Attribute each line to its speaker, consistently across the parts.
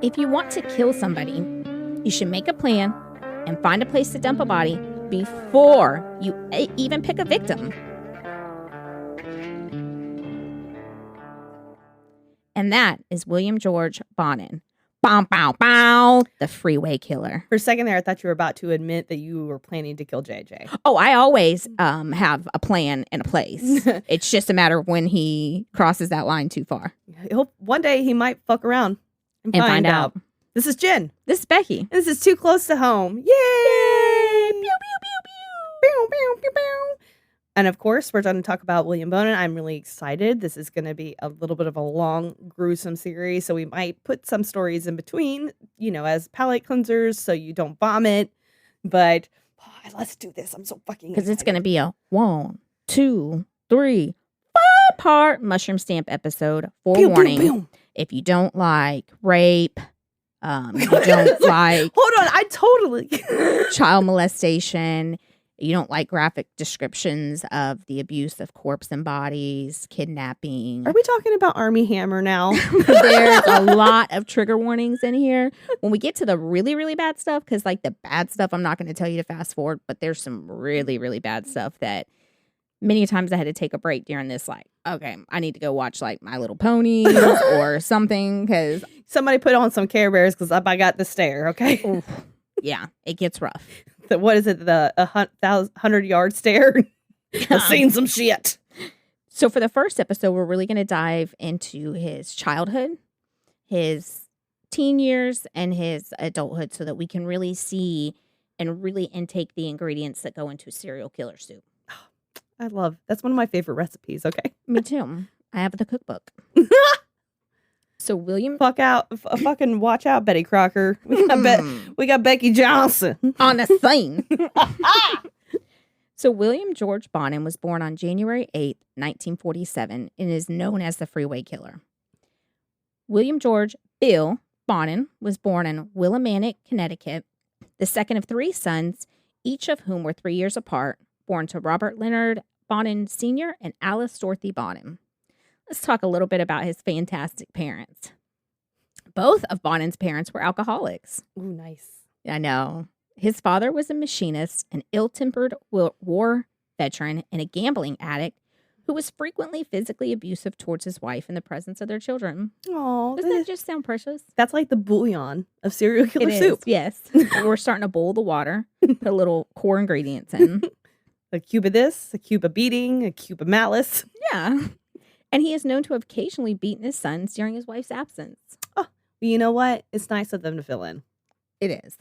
Speaker 1: If you want to kill somebody, you should make a plan and find a place to dump a body before you even pick a victim. And that is William George Bonin. Bow, bow, bow, the Freeway Killer.
Speaker 2: For a second there, I thought you were about to admit that you were planning to kill JJ.
Speaker 1: Oh, I always have a plan and a place. It's just a matter of when he crosses that line too far.
Speaker 2: One day he might fuck around and find out. This is Jen.
Speaker 1: This is Becky.
Speaker 2: And this is Too Close to Home. Yay! Pew, pew, pew, pew. Pew, pew, pew, pew. And of course, we're going to talk about William Bonin. I'm really excited. This is going to be a little bit of a long, gruesome series. So we might put some stories in between, as palate cleansers so you don't vomit. But let's do this. I'm so fucking excited.
Speaker 1: Because it's going to be a 1, 2, 3, 4-part mushroom stamp episode. Forewarning.
Speaker 2: Pew, pew, pew.
Speaker 1: If you don't like rape, you don't like...
Speaker 2: Hold on. I totally...
Speaker 1: child molestation... You don't like graphic descriptions of the abuse of corpse and bodies, kidnapping.
Speaker 2: Are we talking about Army Hammer now?
Speaker 1: There's a lot of trigger warnings in here. When we get to the really, really bad stuff, because like the bad stuff, I'm not going to tell you to fast forward, but there's some really, really bad stuff that many times I had to take a break during this. Like, okay, I need to go watch like My Little Pony or something because
Speaker 2: somebody put on some Care Bears because I got the stare. Okay.
Speaker 1: Oof, yeah, it gets rough.
Speaker 2: What is it? The 100-yard stare? I've seen some shit.
Speaker 1: So for the first episode, we're really going to dive into his childhood, his teen years, and his adulthood so that we can really see and really intake the ingredients that go into serial killer soup.
Speaker 2: That's one of my favorite recipes. Okay.
Speaker 1: Me too. I have the cookbook. So William,
Speaker 2: fucking watch out, Betty Crocker. We got Becky Johnson
Speaker 1: on the scene. So William George Bonin was born on January 8th, 1947, and is known as the Freeway Killer. William George Bill Bonin was born in Willimantic, Connecticut, the second of 3 sons, each of whom were 3 years apart, born to Robert Leonard Bonin Sr. and Alice Dorothy Bonin. Let's talk a little bit about his fantastic parents. Both of Bonin's parents were alcoholics.
Speaker 2: Ooh, nice.
Speaker 1: I know. His father was a machinist, an ill-tempered war veteran, and a gambling addict who was frequently physically abusive towards his wife in the presence of their children.
Speaker 2: Oh,
Speaker 1: doesn't that just sound precious?
Speaker 2: That's like the bouillon of serial killer soup.
Speaker 1: Yes. We're starting to boil the water, put a little core ingredients in.
Speaker 2: A cube of this, a cube of beating, a cube of malice.
Speaker 1: Yeah. And he is known to have occasionally beaten his sons during his wife's absence.
Speaker 2: Oh, you know what? It's nice of them to fill in.
Speaker 1: It is.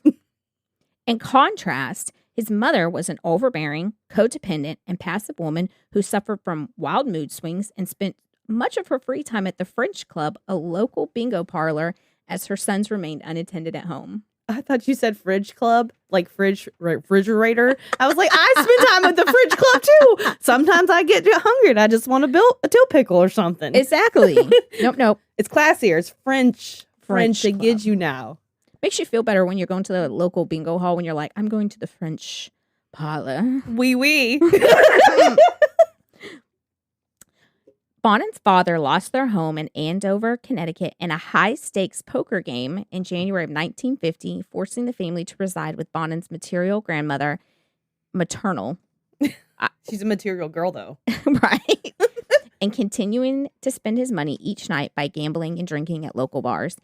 Speaker 1: In contrast, his mother was an overbearing, codependent, and passive woman who suffered from wild mood swings and spent much of her free time at the French Club, a local bingo parlor, as her sons remained unattended at home.
Speaker 2: I thought you said fridge club, like refrigerator. I was like, I spend time at the fridge club too. Sometimes I get hungry and I just want to build a dill pickle or something.
Speaker 1: Exactly. Nope.
Speaker 2: It's classier. It's French. French to
Speaker 1: club.
Speaker 2: get you now.
Speaker 1: Makes you feel better when you're going to the local bingo hall when you're like, I'm going to the French parlor.
Speaker 2: Oui.
Speaker 1: Bonin's father lost their home in Andover, Connecticut in a high-stakes poker game in January of 1950, forcing the family to reside with Bonin's maternal grandmother.
Speaker 2: She's a material girl, though.
Speaker 1: Right. And continuing to spend his money each night by gambling and drinking at local bars.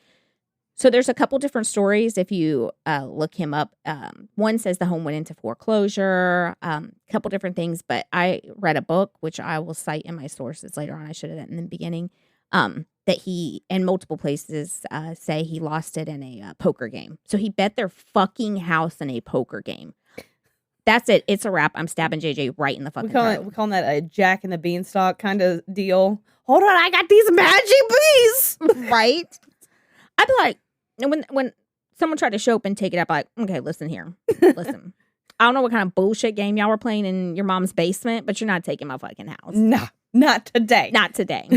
Speaker 1: So there's a couple different stories if you look him up. One says the home went into foreclosure, a couple different things. But I read a book, which I will cite in my sources later on. I should have done in the beginning. That he, in multiple places, say he lost it in a poker game. So he bet their fucking house in a poker game. That's it. It's a wrap. I'm stabbing JJ right in the fucking throat.
Speaker 2: We're calling that a Jack and the Beanstalk kind of deal. Hold on, I got these magic bees.
Speaker 1: Right? I'd be like, when someone tried to show up and take it up, like, okay, listen here. Listen. I don't know what kind of bullshit game y'all were playing in your mom's basement, but you're not taking my fucking house.
Speaker 2: No, not today.
Speaker 1: Not today.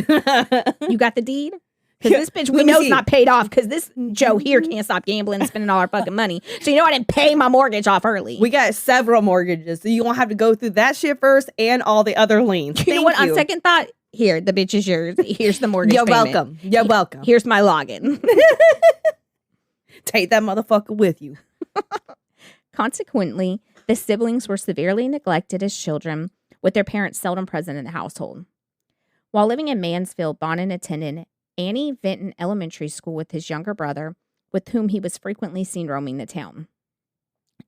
Speaker 1: You got the deed? Because this bitch we know is not paid off because this Joe here can't stop gambling and spending all our fucking money. So you know I didn't pay my mortgage off early.
Speaker 2: We got several mortgages. So you won't have to go through that shit first and all the other liens.
Speaker 1: You know what? On second thought, here, the bitch is yours. Here's the mortgage
Speaker 2: You're
Speaker 1: payment.
Speaker 2: welcome. You're welcome.
Speaker 1: Here's my login.
Speaker 2: Take that motherfucker with you.
Speaker 1: Consequently, the siblings were severely neglected as children, with their parents seldom present in the household. While living in Mansfield, Bonin attended Annie Vinton Elementary School with his younger brother, with whom he was frequently seen roaming the town.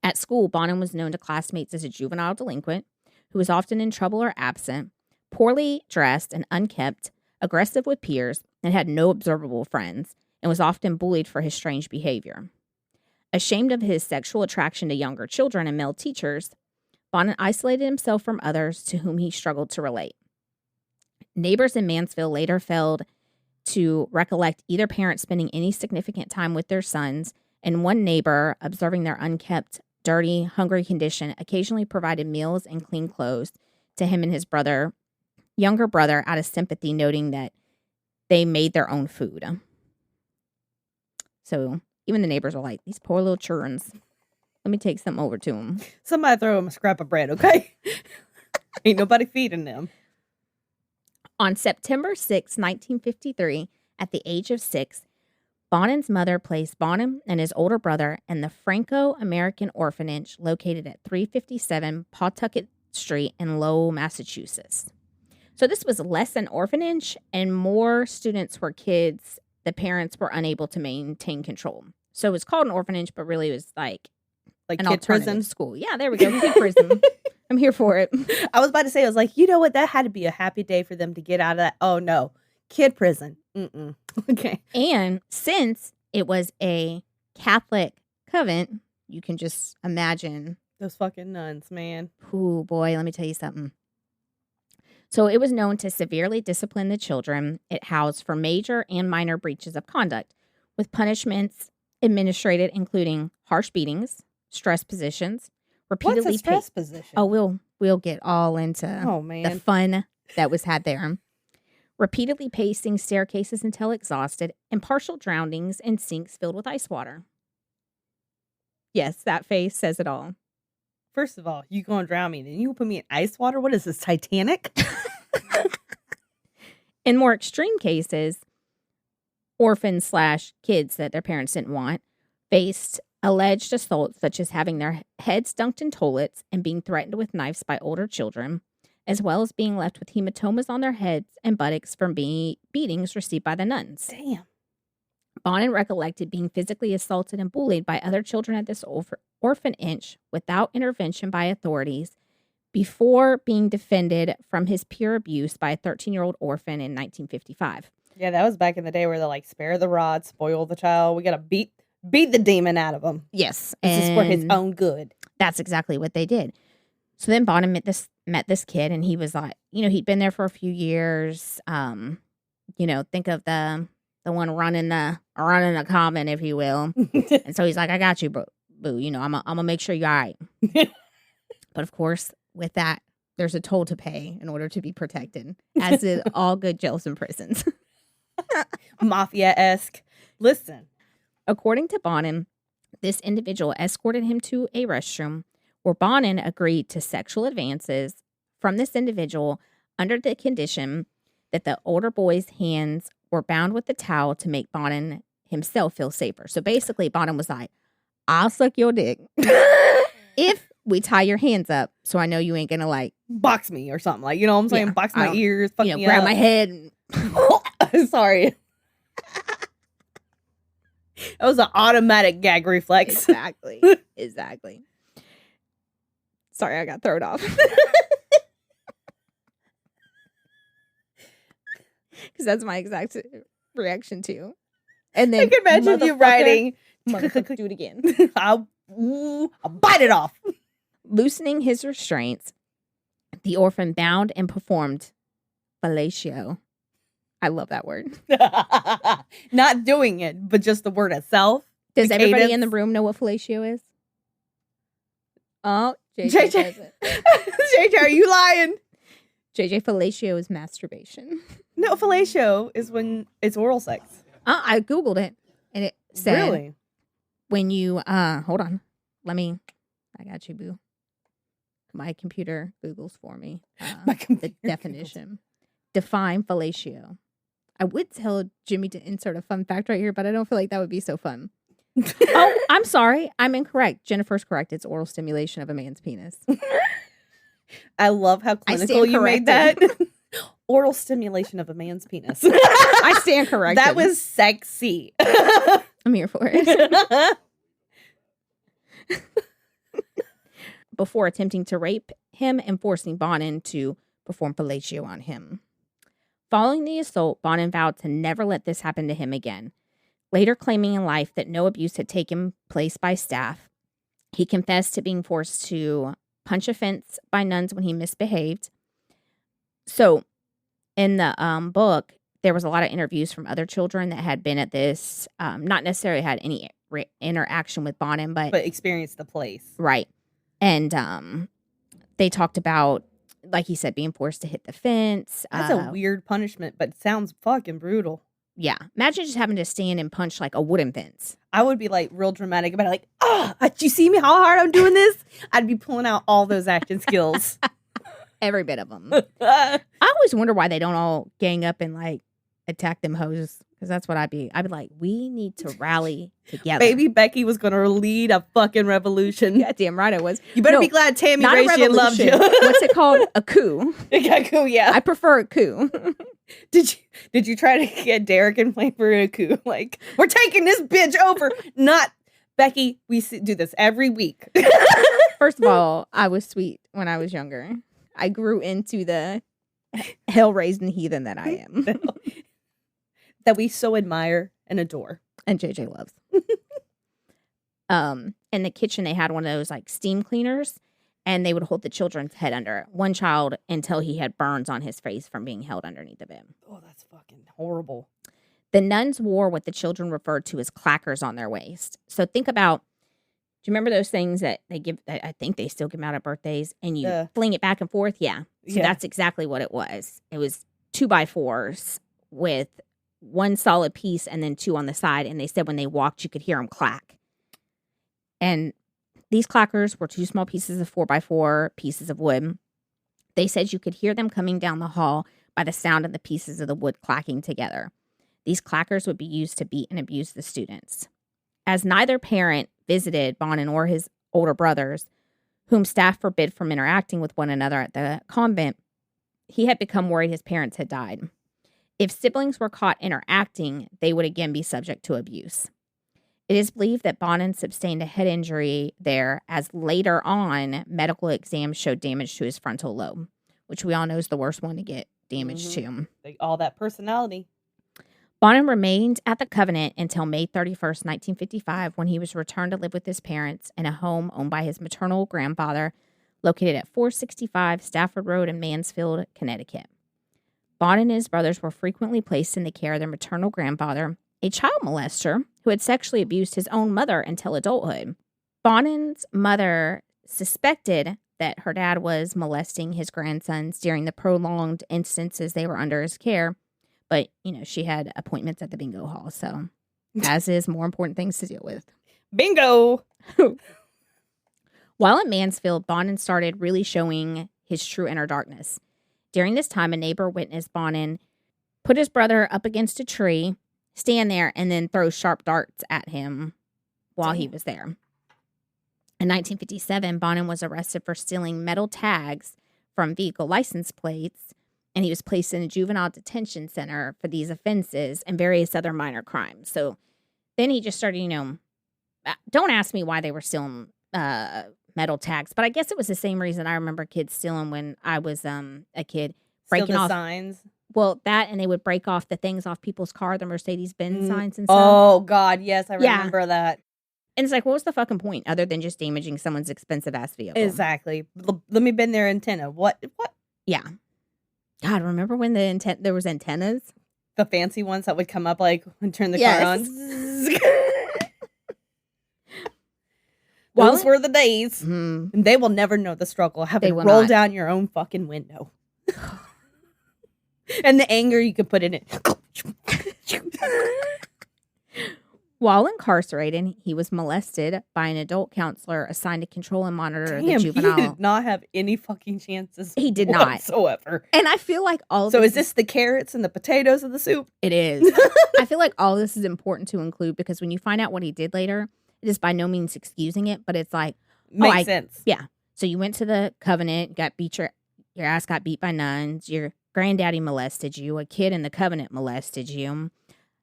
Speaker 1: At school, Bonin was known to classmates as a juvenile delinquent who was often in trouble or absent, poorly dressed and unkempt, aggressive with peers, and had no observable friends, and was often bullied for his strange behavior. Ashamed of his sexual attraction to younger children and male teachers, Bonin isolated himself from others to whom he struggled to relate. Neighbors in Mansfield later failed to recollect either parent spending any significant time with their sons, and one neighbor, observing their unkempt, dirty, hungry condition, occasionally provided meals and clean clothes to him and his younger brother out of sympathy, noting that they made their own food. So even the neighbors were like, these poor little churns. Let me take something over to them.
Speaker 2: Somebody throw them a scrap of bread, okay? Ain't nobody feeding them.
Speaker 1: On September 6, 1953, at the age of 6, Bonin's mother placed Bonin and his older brother in the Franco-American orphanage located at 357 Pawtucket Street in Lowell, Massachusetts. So this was less an orphanage, and more students were kids the parents were unable to maintain control. So it was called an orphanage, but really it was like an
Speaker 2: kid
Speaker 1: alternative
Speaker 2: prison
Speaker 1: school. Yeah, there we go. Kid prison. I'm here for it.
Speaker 2: I was about to say, I was like, you know what? That had to be a happy day for them to get out of that. Oh, no. Kid prison. Mm-mm. Okay.
Speaker 1: And since it was a Catholic convent, you can just imagine.
Speaker 2: Those fucking nuns, man.
Speaker 1: Ooh, boy, let me tell you something. So it was known to severely discipline the children it housed for major and minor breaches of conduct, with punishments administered including harsh beatings, stress positions, repeatedly.
Speaker 2: What's a stress position?
Speaker 1: Oh, we'll get all into the fun that was had there. Repeatedly pacing staircases until exhausted, and partial drownings in sinks filled with ice water. Yes, that face says it all.
Speaker 2: First of all, you gonna drown me, then you put me in ice water? What is this, Titanic?
Speaker 1: In more extreme cases, orphans / kids that their parents didn't want faced alleged assaults such as having their heads dunked in toilets and being threatened with knives by older children, as well as being left with hematomas on their heads and buttocks from beatings received by the nuns.
Speaker 2: Damn.
Speaker 1: Bonin recollected being physically assaulted and bullied by other children at this orphanage without intervention by authorities before being defended from his peer abuse by a 13-year-old orphan in 1955.
Speaker 2: Yeah, that was back in the day where they're like, spare the rod, spoil the child. We got to beat the demon out of him.
Speaker 1: Yes.
Speaker 2: This is for his own good.
Speaker 1: That's exactly what they did. So then Bonin met this kid, and he was like, he'd been there for a few years. Think of the one running the common, if you will. And so he's like, I got you, boo. I'm gonna make sure you're all right. But of course, with that, there's a toll to pay in order to be protected, as in all good jails and prisons.
Speaker 2: Mafia-esque. Listen.
Speaker 1: According to Bonin, this individual escorted him to a restroom where Bonin agreed to sexual advances from this individual under the condition that the older boy's hands were bound with the towel to make Bonin himself feel safer. So basically, Bonin was like, I'll suck your dick if we tie your hands up, so I know you ain't gonna like
Speaker 2: box me or something. Like, you know what I'm saying? Yeah, box my ears, fuck me
Speaker 1: grab
Speaker 2: up.
Speaker 1: my head. And
Speaker 2: Sorry. That was an automatic gag reflex.
Speaker 1: Exactly. Sorry, I got thrown off. Because that's my exact reaction too. And then
Speaker 2: I can imagine you writing,
Speaker 1: do it again.
Speaker 2: I'll bite it off.
Speaker 1: Loosening his restraints, the orphan bound and performed fellatio. I love that word.
Speaker 2: Not doing it, but just the word itself.
Speaker 1: Does everybody in the room know what fellatio is? Oh, JJ does it.
Speaker 2: JJ, are you lying?
Speaker 1: JJ, fellatio is masturbation.
Speaker 2: No, fellatio is when it's oral sex.
Speaker 1: I Googled it, and it said,
Speaker 2: really?
Speaker 1: When you, hold on. I got you, boo. My computer Googles for me. The definition. Define fellatio. I would tell Jimmy to insert a fun fact right here, but I don't feel like that would be so fun. Oh, I'm sorry. I'm incorrect. Jennifer's correct. It's oral stimulation of a man's penis.
Speaker 2: I love how
Speaker 1: I
Speaker 2: clinical
Speaker 1: stand
Speaker 2: you made that.
Speaker 1: corrected.
Speaker 2: Oral stimulation of a man's penis.
Speaker 1: I stand corrected.
Speaker 2: That was sexy.
Speaker 1: I'm here for it. Before attempting to rape him and forcing Bonin to perform fellatio on him. Following the assault, Bonin vowed to never let this happen to him again. Later claiming in life that no abuse had taken place by staff, he confessed to being forced to punch a fence by nuns when he misbehaved. So, in the book, there was a lot of interviews from other children that had been at this, not necessarily had any interaction with Bonin, but
Speaker 2: experienced the place.
Speaker 1: Right. And they talked about, like he said, being forced to hit the fence.
Speaker 2: That's a weird punishment, but it sounds fucking brutal.
Speaker 1: Yeah. Imagine just having to stand and punch like a wooden fence.
Speaker 2: I would be like real dramatic about it, like, did you see me how hard I'm doing this? I'd be pulling out all those action skills.
Speaker 1: Every bit of them. I always wonder why they don't all gang up and like attack them hoes. Because that's what I'd be like, we need to rally together.
Speaker 2: Baby Becky was going to lead a fucking revolution.
Speaker 1: Yeah, damn right I was.
Speaker 2: You better be glad Tammy Rachel loved you.
Speaker 1: What's it called? A coup.
Speaker 2: A coup, yeah.
Speaker 1: I prefer a coup.
Speaker 2: Did you try to get Derek and play for a coup? Like, we're taking this bitch over. Not, Becky, we do this every week.
Speaker 1: First of all, I was sweet when I was younger. I grew into the hell-raised and heathen that I am.
Speaker 2: That we so admire and adore.
Speaker 1: And JJ loves. In the kitchen, they had one of those like steam cleaners, and they would hold the children's head under one child until he had burns on his face from being held underneath the bed.
Speaker 2: Oh, that's fucking horrible.
Speaker 1: The nuns wore what the children referred to as clackers on their waist. So think about, do you remember those things that they give, I think they still give them out at birthdays, and you fling it back and forth? Yeah. So that's exactly what it was. It was 2x4s with one solid piece and then two on the side. And they said when they walked, you could hear them clack. And these clackers were two small pieces of 4x4 pieces of wood. They said you could hear them coming down the hall by the sound of the pieces of the wood clacking together. These clackers would be used to beat and abuse the students. As neither parent visited Bonin or his older brothers, whom staff forbid from interacting with one another at the convent, he had become worried his parents had died. If siblings were caught interacting, they would again be subject to abuse. It is believed that Bonin sustained a head injury there, as later on, medical exams showed damage to his frontal lobe, which we all know is the worst one to get damage to.
Speaker 2: All that personality.
Speaker 1: Bonin remained at the Covenant until May 31st, 1955, when he was returned to live with his parents in a home owned by his maternal grandfather, located at 465 Stafford Road in Mansfield, Connecticut. Bonin and his brothers were frequently placed in the care of their maternal grandfather, a child molester who had sexually abused his own mother until adulthood. Bonin's mother suspected that her dad was molesting his grandsons during the prolonged instances they were under his care, but, she had appointments at the bingo hall, so as is more important things to deal with.
Speaker 2: Bingo!
Speaker 1: While in Mansfield, Bonin started really showing his true inner darkness. During this time, a neighbor witnessed Bonin put his brother up against a tree, stand there, and then throw sharp darts at him while he was there. In 1957, Bonin was arrested for stealing metal tags from vehicle license plates, and he was placed in a juvenile detention center for these offenses and various other minor crimes. So then he just started, don't ask me why they were stealing metal tags, but I guess it was the same reason I remember kids stealing when I was a kid, breaking off
Speaker 2: signs.
Speaker 1: Well, that, and they would break off the things off people's car, the Mercedes-Benz signs and stuff.
Speaker 2: Oh God, yes, I remember that.
Speaker 1: And it's like, what was the fucking point other than just damaging someone's expensive ass vehicle?
Speaker 2: Exactly. Let me bend their antenna. What?
Speaker 1: Yeah. God, remember when there was antennas?
Speaker 2: The fancy ones that would come up like and turn the car on. Those were the days. And they will never know the struggle. Have to roll down your own fucking window. And the anger you could put in it.
Speaker 1: While incarcerated, he was molested by an adult counselor assigned to control and monitor the
Speaker 2: Damn,
Speaker 1: juvenile.
Speaker 2: he did not have any fucking chances.
Speaker 1: He did not
Speaker 2: whatsoever.
Speaker 1: And I feel like all of
Speaker 2: So
Speaker 1: this
Speaker 2: is this the carrots and the potatoes of the soup?
Speaker 1: It is. I feel like all this is important to include because when you find out what he did later, it is by no means excusing it, but it's like,
Speaker 2: Makes sense.
Speaker 1: Yeah. So you went to the covenant, got beat your ass got beat by nuns, your granddaddy molested you, a kid in the covenant molested you.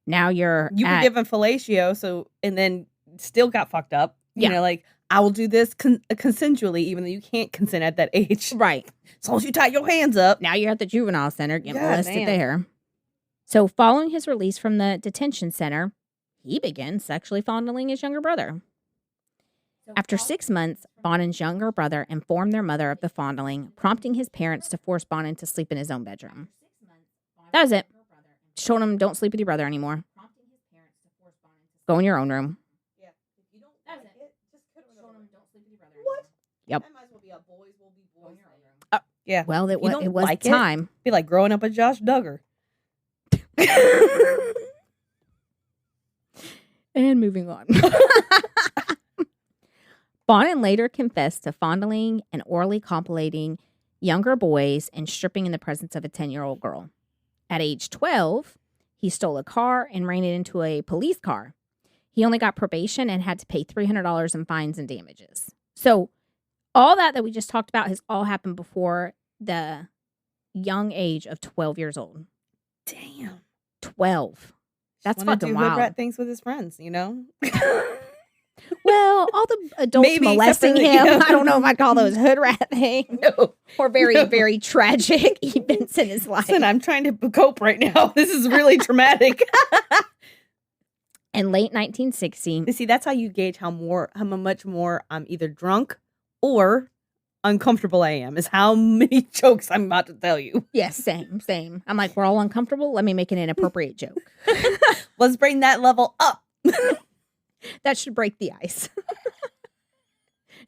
Speaker 1: Now you were
Speaker 2: given fellatio, and then still got fucked up. You know, like, I will do this consensually, even though you can't consent at that age.
Speaker 1: Right.
Speaker 2: As long as you tie your hands up.
Speaker 1: Now you're at the juvenile center getting molested there. So following his release from the detention center, he began sexually fondling his younger brother. After 6 months, Bonin's younger brother informed their mother of the fondling, prompting his parents to force Bonin to sleep in his own bedroom. That was it. Just told him, don't sleep with your brother anymore. Go in your own room.
Speaker 2: Yeah. If you don't like it, just put him in don't sleep with your brother. What?
Speaker 1: Yep.
Speaker 2: That might as well be a boys will be boys. Yeah.
Speaker 1: Well, it was
Speaker 2: like
Speaker 1: time.
Speaker 2: Be like growing up with Josh Duggar.
Speaker 1: And moving on. Bonin later confessed to fondling and orally copuling younger boys and stripping in the presence of a 10-year-old girl. At age 12, he stole a car and ran it into a police car. He only got probation and had to pay $300 in fines and damages. So all that we just talked about has all happened before the young age of 12 years old.
Speaker 2: Damn.
Speaker 1: 12. That's fucking wild.
Speaker 2: Hood rat things with his friends, you know?
Speaker 1: Well, all the adults molesting him, I don't know if I call those hood rat things.
Speaker 2: No.
Speaker 1: Or very tragic events in his life.
Speaker 2: Listen, I'm trying to cope right now. This is really traumatic.
Speaker 1: In late 1960.
Speaker 2: See, that's how you gauge how much more I'm either drunk or uncomfortable I am, is how many jokes I'm about to tell you.
Speaker 1: Yes, same. I'm like, we're all uncomfortable. Let me make an inappropriate joke.
Speaker 2: Let's bring that level up.
Speaker 1: That should break the ice.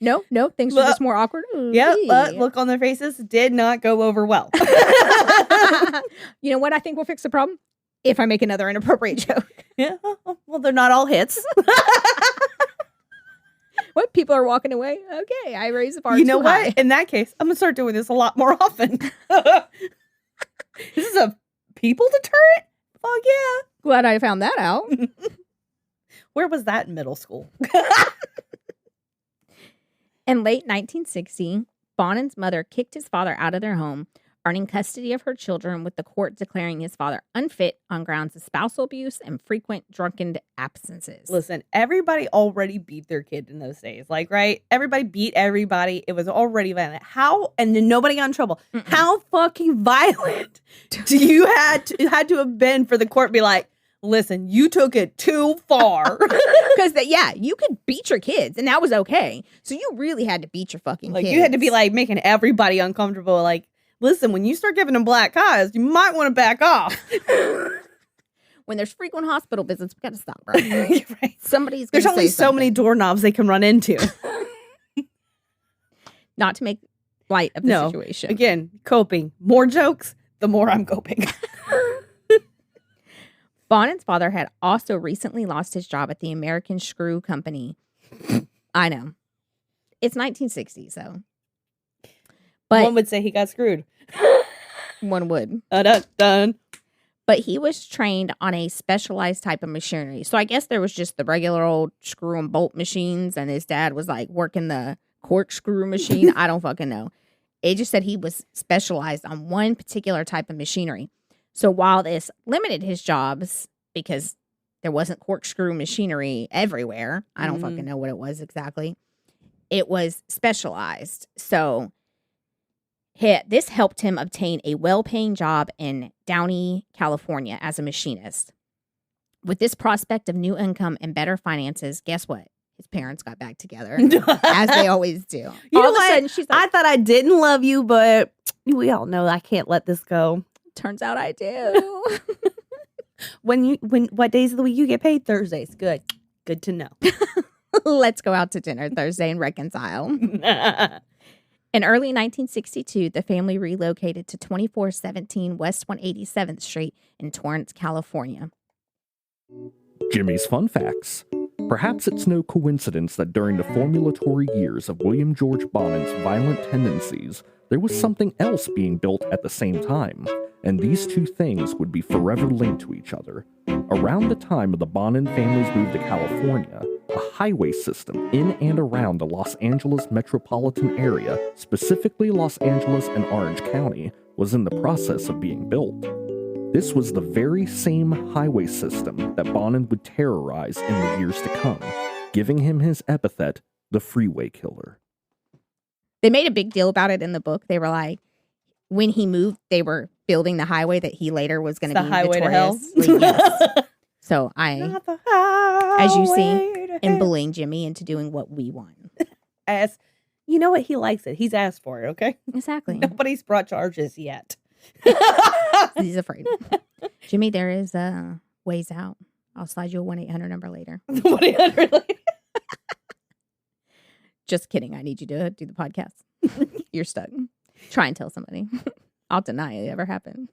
Speaker 1: No, things are just more awkward.
Speaker 2: Yeah, but look on their faces did not go over well.
Speaker 1: You know what? I think we'll fix the problem if I make another inappropriate joke.
Speaker 2: Yeah, well, they're not all hits.
Speaker 1: What? People are walking away? Okay, I raise the bar.
Speaker 2: You know what?
Speaker 1: High.
Speaker 2: In that case, I'm going to start doing this a lot more often. This is a people deterrent? Fuck yeah.
Speaker 1: Glad I found that out.
Speaker 2: Where was that in middle school?
Speaker 1: In late 1960, Bonin's mother kicked his father out of their home, earning custody of her children, with the court declaring his father unfit on grounds of spousal abuse and frequent drunken absences.
Speaker 2: Listen, everybody already beat their kid in those days. Like, right? Everybody beat everybody. It was already violent. How? And then nobody got in trouble. Mm-mm. How fucking violent do you had to have been for the court to be like, listen, you took it too far.
Speaker 1: Because, you could beat your kids, and that was okay. So you really had to beat your fucking kids.
Speaker 2: You had to be, like, making everybody uncomfortable. Like, listen, when you start giving them black eyes, you might want to back off.
Speaker 1: When there's frequent hospital visits, we got to stop, bro.
Speaker 2: Right.
Speaker 1: Somebody's
Speaker 2: There's only so many doorknobs they can run into.
Speaker 1: Not to make light of the situation.
Speaker 2: Again, coping. More jokes, the more I'm coping.
Speaker 1: Bonin's father had also recently lost his job at the American Screw Company. I know. It's 1960, so. But
Speaker 2: one would say he got screwed.
Speaker 1: One would.
Speaker 2: Dun.
Speaker 1: But he was trained on a specialized type of machinery. So I guess there was just the regular old screw and bolt machines, and his dad was like working the corkscrew machine. I don't fucking know. It just said he was specialized on one particular type of machinery. So while this limited his jobs because there wasn't corkscrew machinery everywhere, I don't fucking know what it was exactly. It was specialized. So this helped him obtain a well-paying job in Downey, California as a machinist. With this prospect of new income and better finances, guess what? His parents got back together, as they always do.
Speaker 2: All of a sudden, she's like, I thought I didn't love you, but we all know I can't let this go.
Speaker 1: Turns out I do.
Speaker 2: What days of the week you get paid? Thursdays. Good to know.
Speaker 1: Let's go out to dinner Thursday and reconcile. In early 1962, the family relocated to 2417 West 187th Street in Torrance, California.
Speaker 3: Jimmy's Fun Facts. Perhaps it's no coincidence that during the formulatory years of William George Bonin's violent tendencies, there was something else being built at the same time, and these two things would be forever linked to each other. Around the time of the Bonin family's move to California, a highway system in and around the Los Angeles metropolitan area, specifically Los Angeles and Orange County, was in the process of being built. This was the very same highway system that Bonin would terrorize in the years to come, giving him his epithet, the Freeway Killer.
Speaker 1: They made a big deal about it in the book. They were like, when he moved, they were building the highway that he later was going to be
Speaker 2: highway to hell.
Speaker 1: Yes. So
Speaker 2: Not the highway
Speaker 1: as you see,
Speaker 2: to
Speaker 1: am
Speaker 2: hell.
Speaker 1: bullying Jimmy into doing what we want.
Speaker 2: As you know what, he likes it. He's asked for it. Okay,
Speaker 1: Exactly.
Speaker 2: nobody's brought charges yet.
Speaker 1: He's afraid. Jimmy, there is ways out. I'll slide you a 1-800 number later.
Speaker 2: 1-800.
Speaker 1: Just kidding. I need you to do the podcast. You're stuck. Try and tell somebody. I'll deny it ever happened.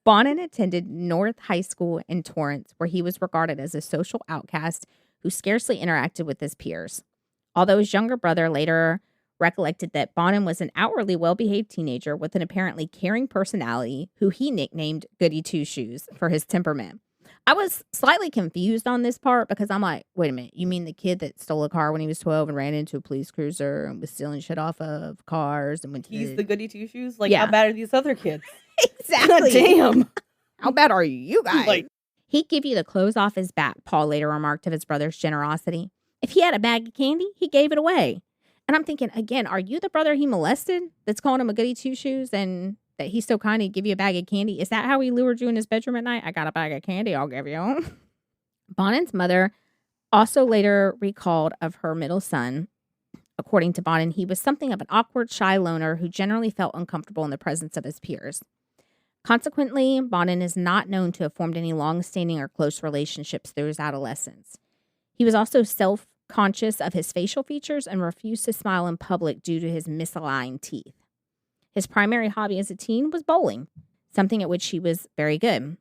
Speaker 1: Bonin attended North High School in Torrance, where he was regarded as a social outcast who scarcely interacted with his peers. Although his younger brother later recollected that Bonin was an outwardly well-behaved teenager with an apparently caring personality who he nicknamed Goody Two-Shoes for his temperament. I was slightly confused on this part because I'm like, wait a minute, you mean the kid that stole a car when he was 12 and ran into a police cruiser and was stealing shit off of cars and went to
Speaker 2: He's the goody two shoes. Like,
Speaker 1: Yeah.
Speaker 2: how bad are these other kids?
Speaker 1: Exactly.
Speaker 2: God damn.
Speaker 1: How bad are you guys?
Speaker 2: Like-
Speaker 1: He'd give you the clothes off his back, Paul later remarked of his brother's generosity. If he had a bag of candy, he gave it away. And I'm thinking, again, are you the brother he molested that's calling him a goody two-shoes and that he's so kind he'd give you a bag of candy? Is that how he lured you in his bedroom at night? I got a bag of candy, I'll give you. Bonin's mother also later recalled of her middle son. According to Bonin, he was something of an awkward, shy loner who generally felt uncomfortable in the presence of his peers. Consequently, Bonin is not known to have formed any long-standing or close relationships through his adolescence. He was also self-conscious of his facial features and refused to smile in public due to his misaligned teeth. His primary hobby as a teen was bowling, something at which he was very good.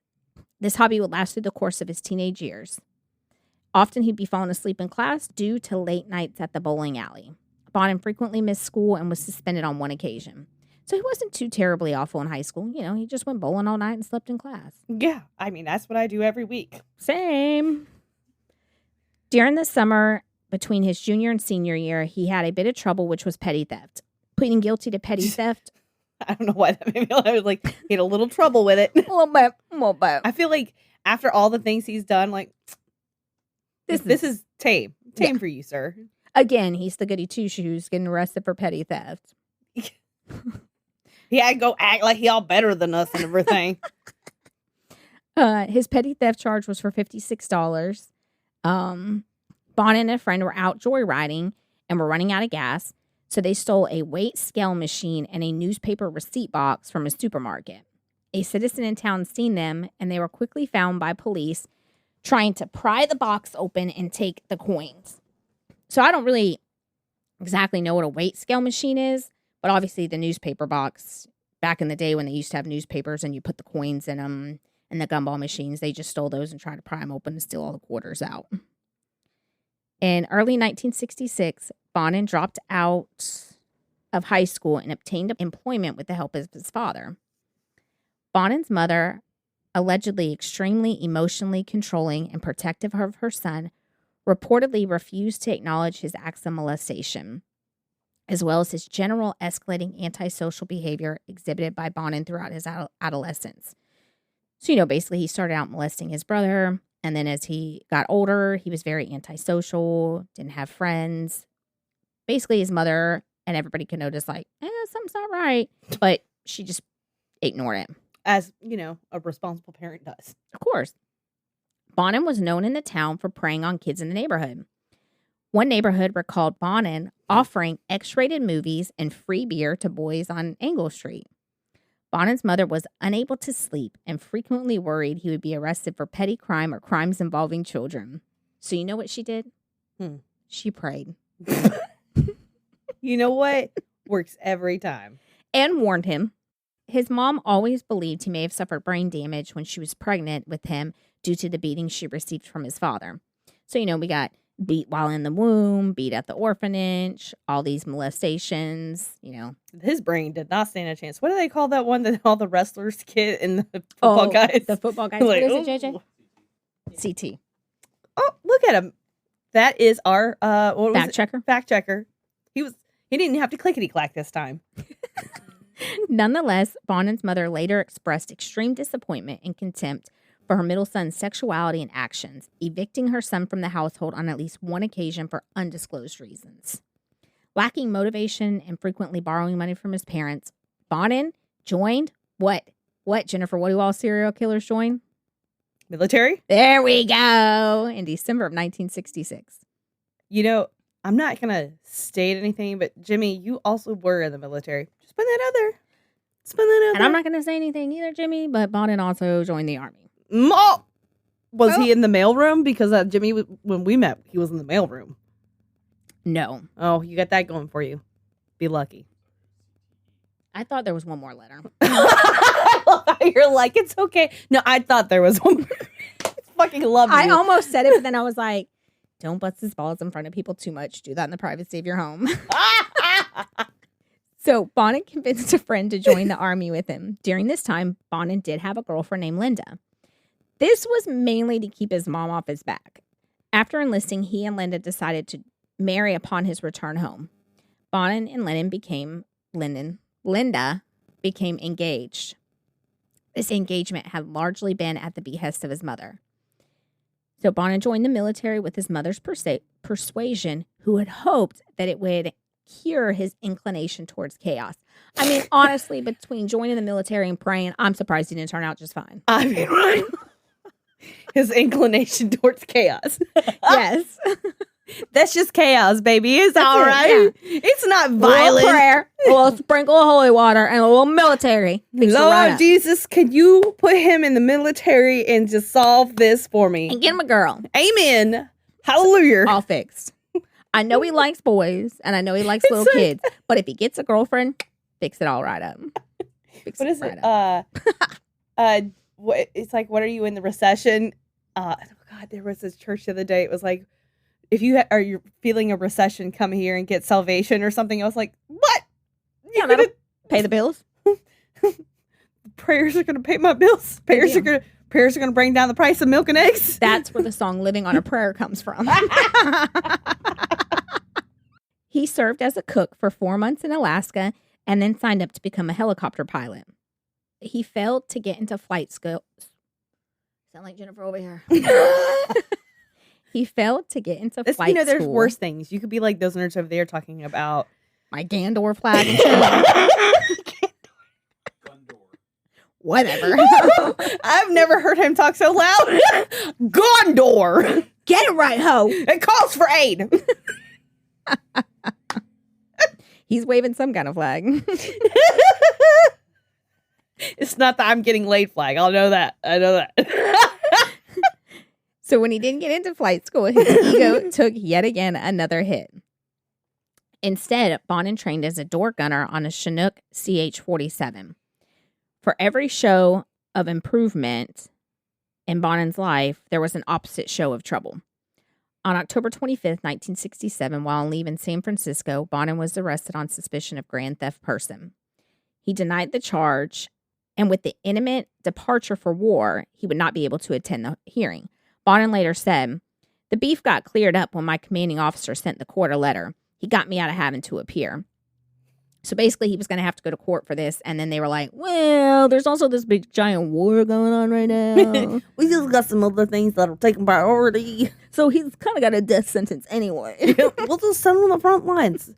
Speaker 1: This hobby would last through the course of his teenage years. Often he'd be falling asleep in class due to late nights at the bowling alley. Bonin frequently missed school and was suspended on one occasion. So he wasn't too terribly awful in high school. You know, he just went bowling all night and slept in class.
Speaker 2: Yeah, I mean, that's what I do every week.
Speaker 1: Same. During the summer between his junior and senior year, he had a bit of trouble, which was petty theft. Pleading guilty to petty theft.
Speaker 2: I don't know why that made me I was like, he had a little trouble with it.
Speaker 1: A little bit.
Speaker 2: I feel like after all the things he's done, like, this is tame. Tame for you, sir.
Speaker 1: Again, he's the goody two-shoes getting arrested for petty theft.
Speaker 2: He had to go act like he all better than us and everything.
Speaker 1: His petty theft charge was for $56. Bonin and a friend were out joyriding and were running out of gas, so they stole a weight scale machine and a newspaper receipt box from a supermarket. A citizen in town seen them, and they were quickly found by police trying to pry the box open and take the coins. So I don't really exactly know what a weight scale machine is, but obviously the newspaper box, back in the day when they used to have newspapers and you put the coins in them and the gumball machines, they just stole those and tried to pry them open and steal all the quarters out. In early 1966, Bonin dropped out of high school and obtained employment with the help of his father. Bonin's mother, allegedly extremely emotionally controlling and protective of her son, reportedly refused to acknowledge his acts of molestation, as well as his general escalating antisocial behavior exhibited by Bonin throughout his adolescence. So, basically he started out molesting his brother, and then as he got older, he was very antisocial, didn't have friends. Basically, his mother and everybody could notice, like, something's not right, but she just ignored it.
Speaker 2: As, a responsible parent does.
Speaker 1: Of course. Bonin was known in the town for preying on kids in the neighborhood. One neighborhood recalled Bonin offering X-rated movies and free beer to boys on Angle Street. Bonin's mother was unable to sleep and frequently worried he would be arrested for petty crime or crimes involving children. So you know what she did? She prayed.
Speaker 2: You know what? Works every time.
Speaker 1: And warned him. His mom always believed he may have suffered brain damage when she was pregnant with him due to the beating she received from his father. So, we got beat while in the womb, beat at the orphanage, all these molestations,
Speaker 2: His brain did not stand a chance. What do they call that one that all the wrestlers get in the football guys?
Speaker 1: The football guys.
Speaker 2: Like,
Speaker 1: what is it, JJ? CT.
Speaker 2: Oh, look at him. That is our
Speaker 1: Fact checker.
Speaker 2: Fact checker. He didn't have to clickety clack this time.
Speaker 1: Nonetheless, Bonin's mother later expressed extreme disappointment and contempt for her middle son's sexuality and actions, evicting her son from the household on at least one occasion for undisclosed reasons. Lacking motivation and frequently borrowing money from his parents, Bonin joined what? What, Jennifer? What do all serial killers join?
Speaker 2: Military?
Speaker 1: There we go. In December of 1966.
Speaker 2: I'm not going to state anything, but Jimmy, you also were in the military. Just put that out there.
Speaker 1: And I'm not going to say anything either, Jimmy, but Bonin also joined the Army.
Speaker 2: Was he in the mailroom? Because Jimmy, when we met, he was in the mailroom.
Speaker 1: No.
Speaker 2: Oh, you got that going for you. Be lucky.
Speaker 1: I thought there was one more letter.
Speaker 2: You're like, it's okay. No, I thought there was one more. I fucking love you.
Speaker 1: I almost said it, but then I was like, don't bust his balls in front of people too much. Do that in the privacy of your home. So Bonin convinced a friend to join the Army with him. During this time, Bonin did have a girlfriend named Linda. This was mainly to keep his mom off his back. After enlisting, he and Linda decided to marry upon his return home. Bonin and Linda became engaged. This engagement had largely been at the behest of his mother. So Bonin joined the military with his mother's persuasion, who had hoped that it would cure his inclination towards chaos. I mean, honestly, between joining the military and praying, I'm surprised he didn't turn out just fine.
Speaker 2: I mean, right? His inclination towards chaos.
Speaker 1: Yes.
Speaker 2: That's just chaos, baby. It's all right.
Speaker 1: Yeah.
Speaker 2: It's not
Speaker 1: A
Speaker 2: violent.
Speaker 1: little prayer, a little sprinkle of holy water, and a little military. Fix it right
Speaker 2: Lord
Speaker 1: up.
Speaker 2: Jesus, can you put him in the military and just solve this for me?
Speaker 1: And get him a girl.
Speaker 2: Amen. Hallelujah.
Speaker 1: All fixed. I know he likes boys, and I know he likes little kids, but if he gets a girlfriend, fix it all right up. Fix
Speaker 2: What is
Speaker 1: right
Speaker 2: it?
Speaker 1: up.
Speaker 2: It's like, what are you in the recession? Oh God, there was this church the other day. It was like, if you are you're feeling a recession, come here and get salvation or something. I was like, what?
Speaker 1: Yeah, that'll pay the bills.
Speaker 2: Prayers are going to pay my bills. Prayers are going to bring down the price of milk and eggs.
Speaker 1: That's where the song "Living on a Prayer" comes from. He served as a cook for 4 months in Alaska and then signed up to become a helicopter pilot. He failed to get into flight school. Sound like Jennifer over here. He failed to get into flight school.
Speaker 2: There's worse things. You could be like those nerds over there talking about
Speaker 1: my Gandor flag and shit. Whatever.
Speaker 2: I've never heard him talk so loud. Gondor.
Speaker 1: Get it right, ho.
Speaker 2: It calls for aid.
Speaker 1: He's waving some kind of flag.
Speaker 2: It's not the I'm getting laid flag. I know that.
Speaker 1: So when he didn't get into flight school, his ego took yet again another hit. Instead, Bonin trained as a door gunner on a Chinook CH-47. For every show of improvement in Bonin's life, there was an opposite show of trouble. On October 25th, 1967, while on leave in San Francisco, Bonin was arrested on suspicion of grand theft person. He denied the charge, and with the imminent departure for war, he would not be able to attend the hearing. Bonin later said, "The beef got cleared up when my commanding officer sent the court a letter. He got me out of having to appear." So basically, he was going to have to go to court for this, and then they were like, well, there's also this big giant war going on right now.
Speaker 2: We just got some other things that are taking priority.
Speaker 1: So he's kind of got a death sentence anyway.
Speaker 2: We'll just send him on the front lines.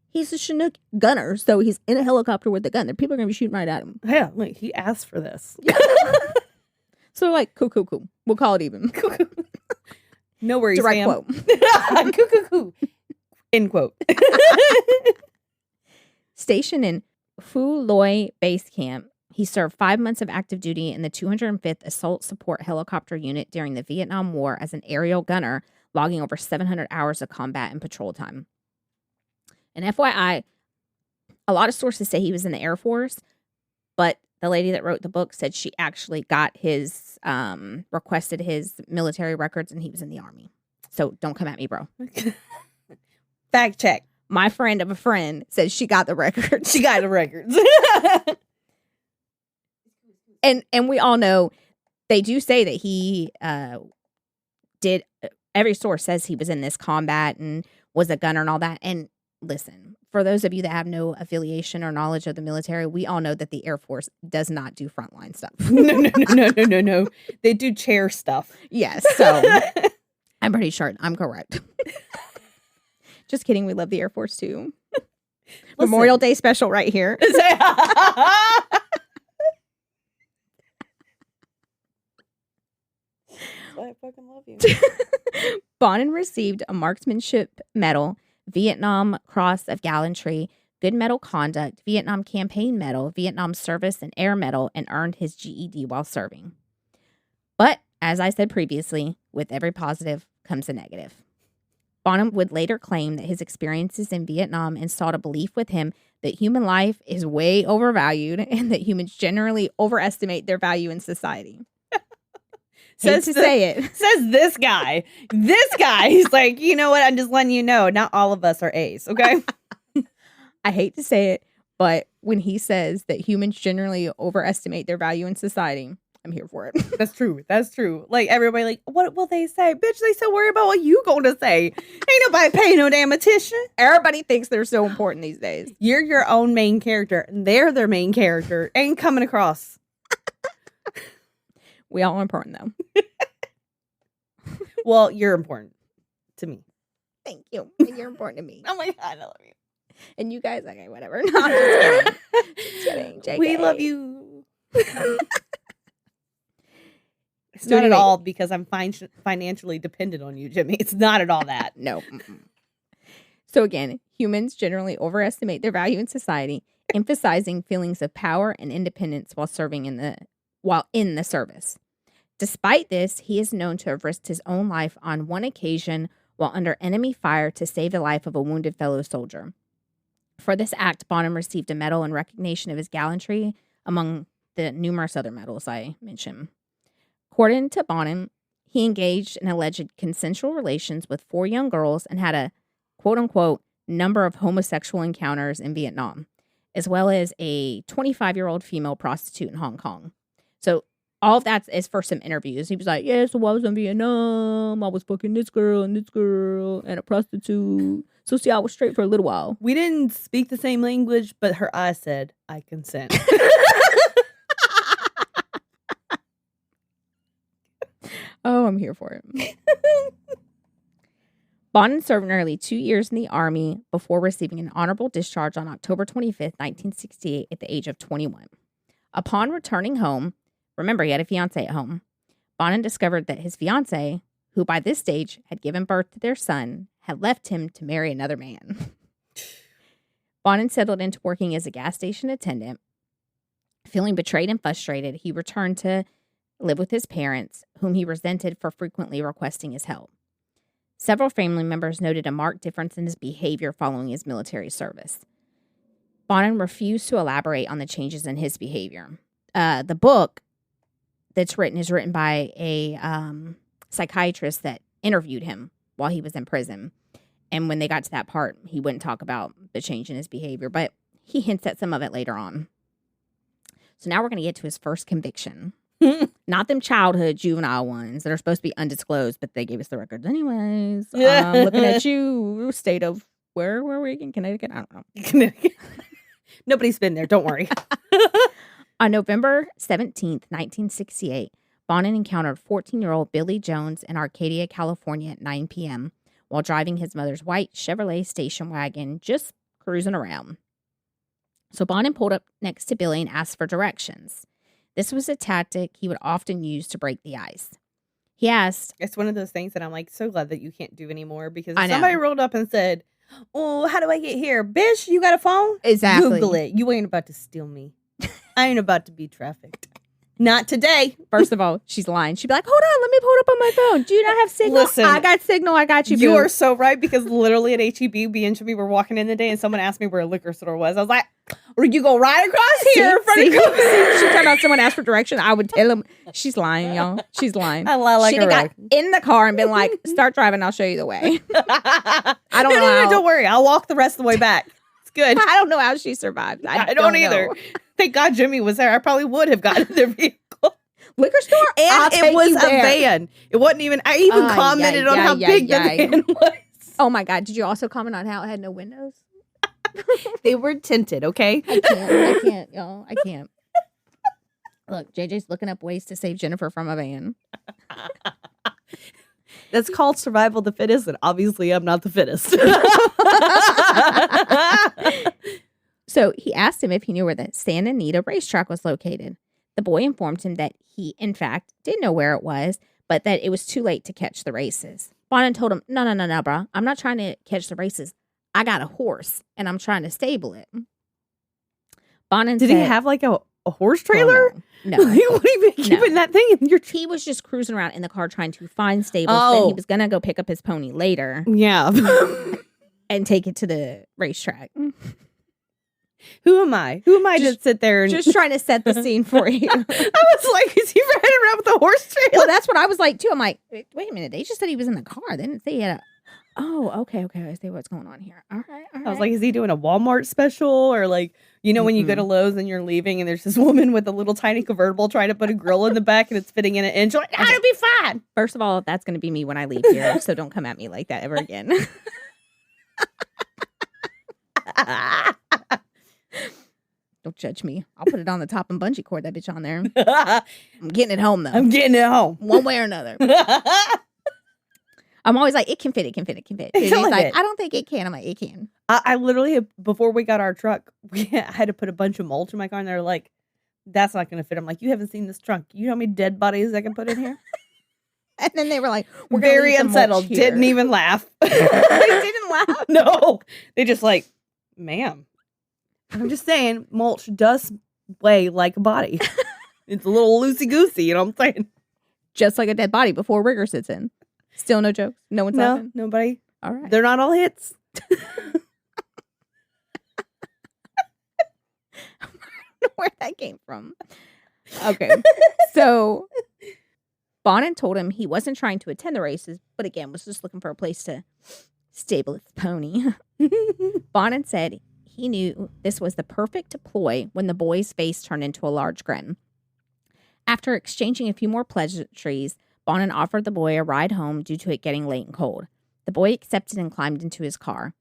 Speaker 1: He's a Chinook gunner, so he's in a helicopter with a gun. People are going to be shooting right at him.
Speaker 2: Yeah, like he asked for this.
Speaker 1: So like, cool. We'll call it even.
Speaker 2: No worries,
Speaker 1: Direct
Speaker 2: Sam.
Speaker 1: quote.
Speaker 2: Cool. End quote.
Speaker 1: Stationed in Phu Loi Base Camp, he served 5 months of active duty in the 205th Assault Support Helicopter Unit during the Vietnam War as an aerial gunner, logging over 700 hours of combat and patrol time. And FYI, a lot of sources say he was in the Air Force, But the lady that wrote the book said she actually got his, requested his military records, and he was in the Army. So don't come at me, bro.
Speaker 2: Fact check.
Speaker 1: My friend of a friend says she got the records.
Speaker 2: She got the records.
Speaker 1: And we all know they do say that he did. Every source says he was in this combat and was a gunner and all that. And listen, for those of you that have no affiliation or knowledge of the military, we all know that the Air Force does not do frontline stuff.
Speaker 2: No. They do chair stuff.
Speaker 1: Yes. So I'm pretty sure I'm correct. Just kidding. We love the Air Force too. Memorial Day special right here.
Speaker 2: I fucking love you.
Speaker 1: Bonin received a Marksmanship Medal, Vietnam Cross of Gallantry, Good Medal Conduct, Vietnam Campaign Medal, Vietnam Service and Air Medal, and earned his GED while serving. But, as I said previously, with every positive comes a negative. Bonin would later claim that his experiences in Vietnam installed a belief with him that human life is way overvalued and that humans generally overestimate their value in society. Says
Speaker 2: this guy. He's like, you know what? I'm just letting you know. Not all of us are A's, okay?
Speaker 1: I hate to say it, but when he says that humans generally overestimate their value in society, I'm here for it.
Speaker 2: That's true. Like, everybody like, what will they say? Bitch, they so worried about what you going to say. Ain't nobody paying no damn attention.
Speaker 1: Everybody thinks they're so important these days.
Speaker 2: You're your own main character. They're their main character. Ain't coming across.
Speaker 1: We all are important, though.
Speaker 2: Well, you're important to me.
Speaker 1: Thank you. And you're important to me.
Speaker 2: Oh my God, I love you.
Speaker 1: And you guys, okay, whatever. No, I'm just kidding. Just kidding. JK.
Speaker 2: We love you. It's
Speaker 1: So
Speaker 2: not at
Speaker 1: anyway-
Speaker 2: all because I'm financially dependent on you, Jimmy. It's not at all that.
Speaker 1: No. Mm-mm. So again, humans generally overestimate their value in society, emphasizing feelings of power and independence while in the service. Despite this, he is known to have risked his own life on one occasion while under enemy fire to save the life of a wounded fellow soldier. For this act, Bonin received a medal in recognition of his gallantry among the numerous other medals I mentioned. According to Bonin, he engaged in alleged consensual relations with 4 young girls and had a quote-unquote number of homosexual encounters in Vietnam, as well as a 25-year-old female prostitute in Hong Kong. So all of that is for some interviews. He was like, yeah, so I was in Vietnam. I was fucking this girl and a prostitute. So see, I was straight for a little while.
Speaker 2: We didn't speak the same language, but her eyes said, I consent.
Speaker 1: Oh, I'm here for it. Bonin served nearly 2 years in the Army before receiving an honorable discharge on October 25th, 1968 at the age of 21. Upon returning home, remember he had a fiancée at home, Bonin discovered that his fiancée, who by this stage had given birth to their son, had left him to marry another man. Bonin settled into working as a gas station attendant. Feeling betrayed and frustrated, he returned to live with his parents, whom he resented for frequently requesting his help. Several family members noted a marked difference in his behavior following his military service. Bonin refused to elaborate on the changes in his behavior. The book that's written is written by a psychiatrist that interviewed him while he was in prison. And when they got to that part, he wouldn't talk about the change in his behavior, but he hints at some of it later on. So now we're going to get to his first conviction. Not them childhood juvenile ones that are supposed to be undisclosed, but they gave us the records anyways. Looking at you, state of where were we in Connecticut? I don't know.
Speaker 2: Nobody's been there. Don't worry.
Speaker 1: On November 17th, 1968, Bonin encountered 14-year-old Billy Jones in Arcadia, California at 9 p.m. while driving his mother's white Chevrolet station wagon, just cruising around. So Bonin pulled up next to Billy and asked for directions. This was a tactic he would often use to break the ice. He asked...
Speaker 2: It's one of those things that I'm like so glad that you can't do anymore because
Speaker 1: I
Speaker 2: if
Speaker 1: know.
Speaker 2: somebody rolled up and said, oh, how do I get here? Bitch, you got a phone?
Speaker 1: Exactly.
Speaker 2: Google it. You ain't about to steal me. I ain't about to be trafficked. Not today.
Speaker 1: First of all, she's lying. She'd be like, hold on, let me pull it up on my phone. Do you not have signal?
Speaker 2: Listen,
Speaker 1: I got signal. I got you.
Speaker 2: You
Speaker 1: boo.
Speaker 2: are so right, because literally at HEB, me and Jimmy were walking in the day and someone asked me where a liquor store was. I was like, or you go right across here.
Speaker 1: She turned out someone asked for direction. I would tell them. She's lying, y'all. She's lying.
Speaker 2: I lie like
Speaker 1: She'd
Speaker 2: a
Speaker 1: have
Speaker 2: rock.
Speaker 1: got in the car and been like, start driving. I'll show you the way. I don't know.
Speaker 2: No,
Speaker 1: how,
Speaker 2: don't worry. I'll walk the rest of the way back. It's good.
Speaker 1: I don't know how she survived.
Speaker 2: I don't either.
Speaker 1: know.
Speaker 2: Thank God Jimmy was there. I probably would have gotten in their vehicle.
Speaker 1: Liquor store?
Speaker 2: And it was a van. It wasn't even, I even commented on how big the van was.
Speaker 1: Oh my God. Did you also comment on how it had no windows?
Speaker 2: They were tinted, okay?
Speaker 1: I can't, y'all. I can't. Look, JJ's looking up ways to save Jennifer from a van.
Speaker 2: That's called survival of the fittest, and obviously I'm not the fittest.
Speaker 1: So he asked him if he knew where the Santa Anita racetrack was located. The boy informed him that he, in fact, did know where it was, but that it was too late to catch the races. Bonin told him, no, bro. I'm not trying to catch the races. I got a horse, and I'm trying to stable it. Bonin
Speaker 2: Did
Speaker 1: said,
Speaker 2: he have like a horse trailer?
Speaker 1: Oh, no.
Speaker 2: You wouldn't even keeping that thing in your
Speaker 1: He was just cruising around in the car trying to find stables. Then he was going to go pick up his pony later.
Speaker 2: Yeah.
Speaker 1: And take it to the racetrack.
Speaker 2: Who am I? Who am I to sit there and
Speaker 1: just trying to set the scene for you?
Speaker 2: I was like, is he riding around with a horse trailer?
Speaker 1: Well, that's what I was like too. I'm like, wait a minute. They just said he was in the car. They didn't say he had a. Oh, okay. I see what's going on here. All right.
Speaker 2: I was like, is he doing a Walmart special, or like, you know, when you go to Lowe's and you're leaving and there's this woman with a little tiny convertible trying to put a grill in the back and it's fitting in an inch? Like, it'll be fine.
Speaker 1: First of all, that's going to be me when I leave here, so don't come at me like that ever again. Don't judge me. I'll put it on the top and bungee cord that bitch on there. I'm getting it home though.
Speaker 2: I'm getting it home
Speaker 1: one way or another. I'm always like, it can fit. He's like, I don't think it can. I'm like, it can.
Speaker 2: I literally, before we got our truck, I had to put a bunch of mulch in my car, and they're like, that's not going to fit. I'm like, you haven't seen this trunk. You know how many dead bodies I can put in here?
Speaker 1: And then they were like, we're
Speaker 2: very unsettled. Didn't even laugh.
Speaker 1: They didn't laugh.
Speaker 2: No. They just like, ma'am. I'm just saying, mulch does weigh like a body. It's a little loosey-goosey, you know what I'm saying?
Speaker 1: Just like a dead body before rigor sits in. Still no jokes? No one's laughing?
Speaker 2: Nobody.
Speaker 1: All right.
Speaker 2: They're not all hits.
Speaker 1: I don't know where that came from. Okay. So Bonin told him he wasn't trying to attend the races, but again, was just looking for a place to stable his pony. Bonin said he knew this was the perfect ploy when the boy's face turned into a large grin. After exchanging a few more pleasantries, Bonin offered the boy a ride home due to it getting late and cold. The boy accepted and climbed into his car.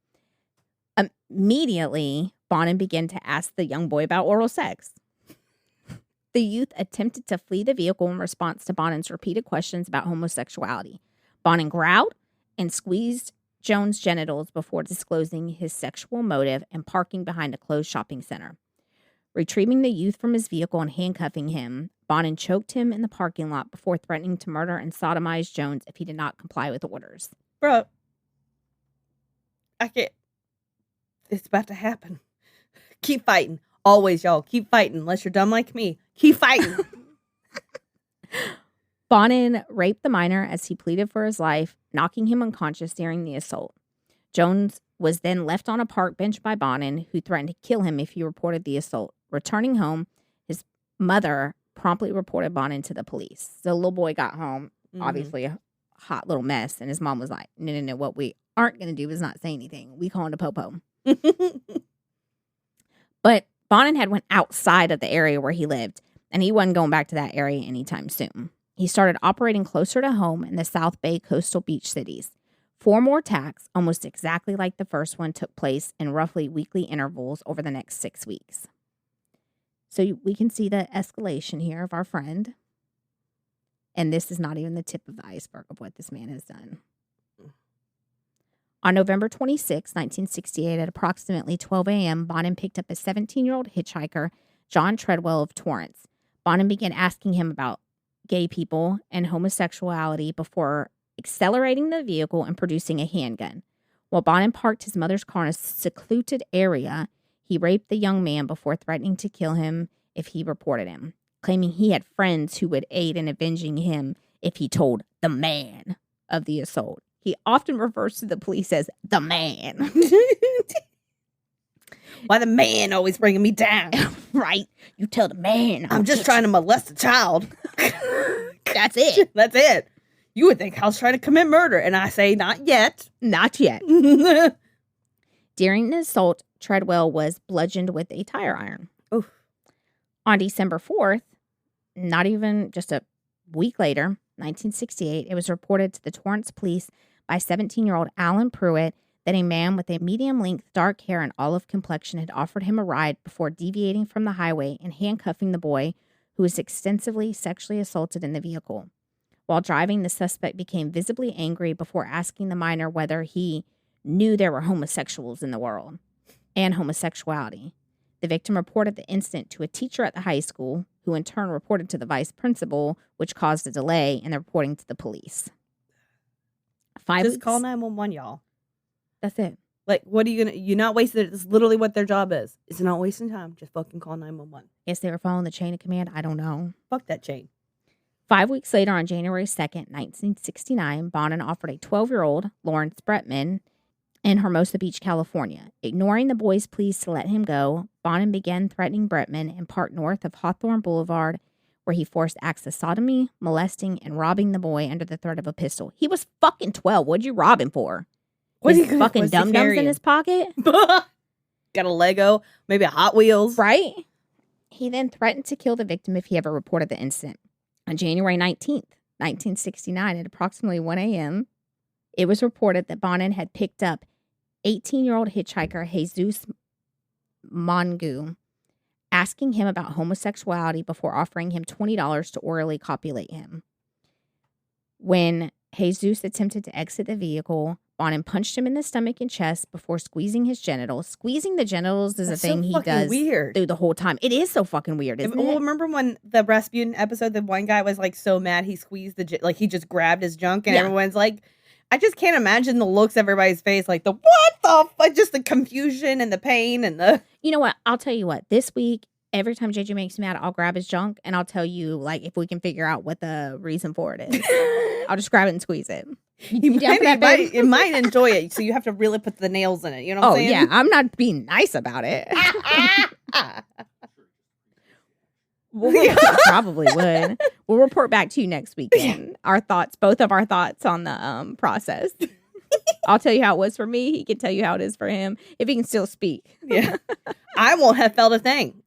Speaker 1: Immediately, Bonin began to ask the young boy about oral sex. The youth attempted to flee the vehicle in response to Bonin's repeated questions about homosexuality. Bonin growled and squeezed Jones' genitals before disclosing his sexual motive and parking behind a closed shopping center. Retrieving the youth from his vehicle and handcuffing him, Bonin choked him in the parking lot before threatening to murder and sodomize Jones if he did not comply with orders.
Speaker 2: Bro, I can't. It's about to happen. Keep fighting. Always, y'all. Keep fighting. Unless you're dumb like me. Keep fighting.
Speaker 1: Bonin raped the minor as he pleaded for his life, knocking him unconscious during the assault. Jones was then left on a park bench by Bonin, who threatened to kill him if he reported the assault. Returning home, his mother promptly reported Bonin to the police. So the little boy got home, obviously a hot little mess, and his mom was like, no, what we aren't going to do is not say anything. We call him a popo. But Bonin had went outside of the area where he lived, and he wasn't going back to that area anytime soon. He started operating closer to home in the South Bay coastal beach cities. 4 more attacks, almost exactly like the first one, took place in roughly weekly intervals over the next 6 weeks. So we can see the escalation here of our friend. And this is not even the tip of the iceberg of what this man has done. On November 26, 1968, at approximately 12 a.m., Bonin picked up a 17-year-old hitchhiker, John Treadwell of Torrance. Bonin began asking him about gay people and homosexuality before accelerating the vehicle and producing a handgun. While Bonin parked his mother's car in a secluded area, he raped the young man before threatening to kill him if he reported him. claiming he had friends who would aid in avenging him if he told the man of the assault. He often refers to the police as the man.
Speaker 2: Why the man always bringing me down?
Speaker 1: Right? You tell the man.
Speaker 2: I'm just trying to molest a child.
Speaker 1: That's it.
Speaker 2: That's it. You would think I was trying to commit murder. And I say, not yet.
Speaker 1: Not yet. During the assault, Treadwell was bludgeoned with a tire iron.
Speaker 2: Oof.
Speaker 1: On December 4th, not even just a week later, 1968, it was reported to the Torrance police by 17-year-old Alan Pruitt that a man with a medium-length dark hair and olive complexion had offered him a ride before deviating from the highway and handcuffing the boy, who was extensively sexually assaulted in the vehicle. While driving, the suspect became visibly angry before asking the minor whether he knew there were homosexuals in the world and homosexuality. The victim reported the incident to a teacher at the high school, who in turn reported to the vice principal, which caused a delay in the reporting to the police.
Speaker 2: Just call 911, y'all.
Speaker 1: That's it.
Speaker 2: Like, what are you gonna? You're not wasting it. It's literally what their job is. It's not wasting time. Just fucking call 911.
Speaker 1: Guess they were following the chain of command. I don't know.
Speaker 2: Fuck that chain.
Speaker 1: 5 weeks later, on January 2nd, 1969, Bonin offered a 12-year-old, Lawrence Bretman, in Hermosa Beach, California. Ignoring the boy's pleas to let him go, Bonin began threatening Bretman in part north of Hawthorne Boulevard, where he forced acts of sodomy, molesting, and robbing the boy under the threat of a pistol. He was fucking 12. What'd you rob him for? His fucking dum-dums in his pocket?
Speaker 2: Got a Lego, maybe a Hot Wheels.
Speaker 1: Right? He then threatened to kill the victim if he ever reported the incident. On January 19th, 1969, at approximately 1 a.m., it was reported that Bonin had picked up 18-year-old hitchhiker Jesus Mongu, asking him about homosexuality before offering him $20 to orally copulate him. When Jesus attempted to exit the vehicle, Bonin punched him in the stomach and chest before squeezing his genitals. Squeezing the genitals is a thing he does
Speaker 2: weird.
Speaker 1: through the whole time. It is so fucking weird, isn't it?
Speaker 2: Remember when the Rasputin episode, the one guy was like so mad he squeezed like he just grabbed his junk, and everyone's like, I just can't imagine the looks of everybody's face, like the what the fuck, just the confusion and the pain and the.
Speaker 1: You know what? I'll tell you what. This week, every time JJ makes me mad, I'll grab his junk and I'll tell you like if we can figure out what the reason for it is. I'll just grab it and squeeze it.
Speaker 2: You might enjoy it, so you have to really put the nails in it. You know what I'm saying?
Speaker 1: Yeah, I'm not being nice about it. Probably would. We'll report back to you next weekend. Our thoughts, both of our thoughts on the process. I'll tell you how it was for me. He can tell you how it is for him, if he can still speak.
Speaker 2: Yeah, I won't have felt a thing.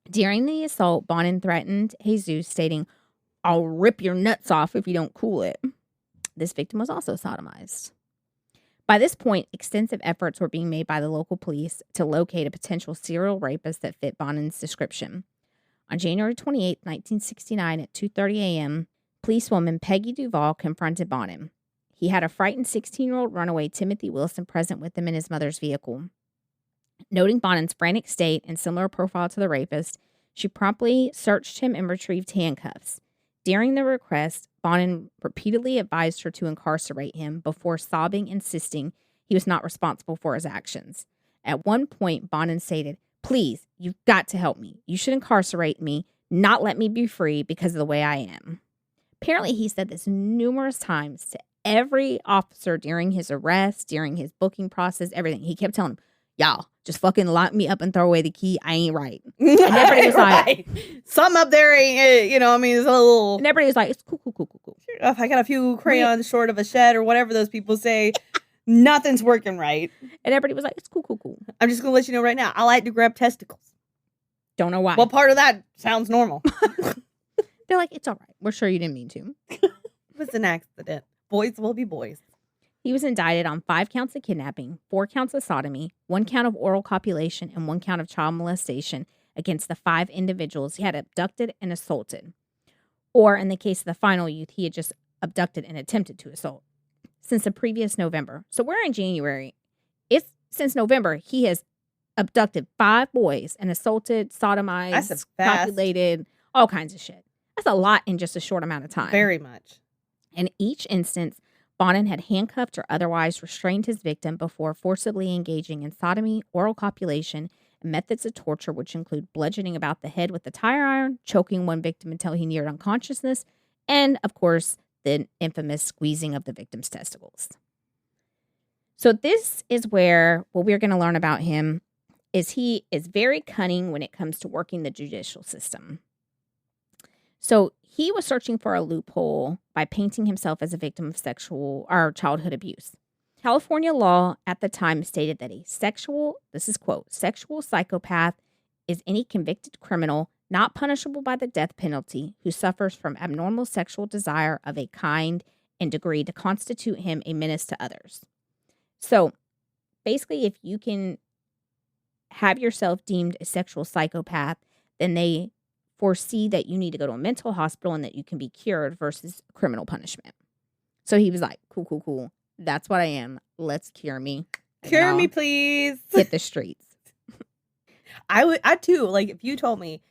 Speaker 1: During the assault, Bonin threatened Jesus, stating, "I'll rip your nuts off if you don't cool it." This victim was also sodomized. By this point, extensive efforts were being made by the local police to locate a potential serial rapist that fit Bonin's description. On January 28, 1969, at 2:30 a.m., policewoman Peggy Duvall confronted Bonin. He had a frightened 16-year-old runaway Timothy Wilson present with him in his mother's vehicle. Noting Bonin's frantic state and similar profile to the rapist, she promptly searched him and retrieved handcuffs. During the request, Bonin repeatedly advised her to incarcerate him before sobbing, insisting he was not responsible for his actions. At one point, Bonin stated, "Please, you've got to help me. You should incarcerate me, not let me be free because of the way I am." Apparently, he said this numerous times to every officer during his arrest, during his booking process, everything. He kept telling them, "Y'all, just fucking lock me up and throw away the key. I ain't right." And everybody was like,
Speaker 2: "Some up there ain't, it's a little."
Speaker 1: And everybody was like, "It's cool.
Speaker 2: If I got a few crayons short of a shed or whatever those people say, nothing's working right."
Speaker 1: And everybody was like, "It's cool.
Speaker 2: I'm just going to let you know right now, I like to grab testicles.
Speaker 1: Don't know why.
Speaker 2: Well, part of that sounds normal.
Speaker 1: They're like, "It's all right. We're sure you didn't mean to."
Speaker 2: It was an accident. Boys will be boys.
Speaker 1: He was indicted on 5 counts of kidnapping, 4 counts of sodomy, 1 count of oral copulation, and 1 count of child molestation against the 5 individuals he had abducted and assaulted. Or, in the case of the final youth, he had just abducted and attempted to assault since the previous November. So we're in January. Since November, he has abducted 5 boys and assaulted, sodomized, copulated, all kinds of shit. That's a lot in just a short amount of time.
Speaker 2: Very much.
Speaker 1: In each instance, Bonin had handcuffed or otherwise restrained his victim before forcibly engaging in sodomy, oral copulation, and methods of torture, which include bludgeoning about the head with a tire iron, choking one victim until he neared unconsciousness, and, of course, the infamous squeezing of the victim's testicles. So this is where what we're going to learn about him is he is very cunning when it comes to working the judicial system. So he was searching for a loophole by painting himself as a victim of sexual or childhood abuse. California law at the time stated that a sexual psychopath is any convicted criminal not punishable by the death penalty who suffers from abnormal sexual desire of a kind and degree to constitute him a menace to others. So basically, if you can have yourself deemed a sexual psychopath, then they foresee that you need to go to a mental hospital and that you can be cured versus criminal punishment. So he was like, cool. That's what I am. Let's cure me.
Speaker 2: Cure me, please.
Speaker 1: Hit the streets.
Speaker 2: I too, like if you told me,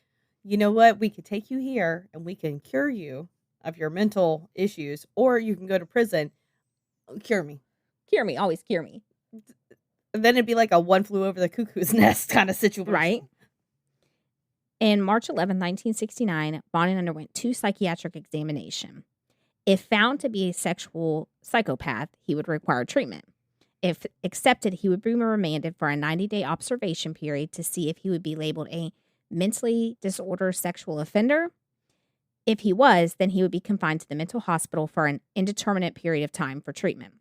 Speaker 2: you know what, we could take you here and we can cure you of your mental issues, or you can go to prison, cure me.
Speaker 1: Cure me. Always cure me.
Speaker 2: Then it'd be like a one flew over the cuckoo's nest kind of situation.
Speaker 1: Right. In March 11, 1969, Bonin underwent 2 psychiatric examinations. If found to be a sexual psychopath, he would require treatment. If accepted, he would be remanded for a 90-day observation period to see if he would be labeled a mentally disordered sexual offender. If he was, then he would be confined to the mental hospital for an indeterminate period of time for treatment.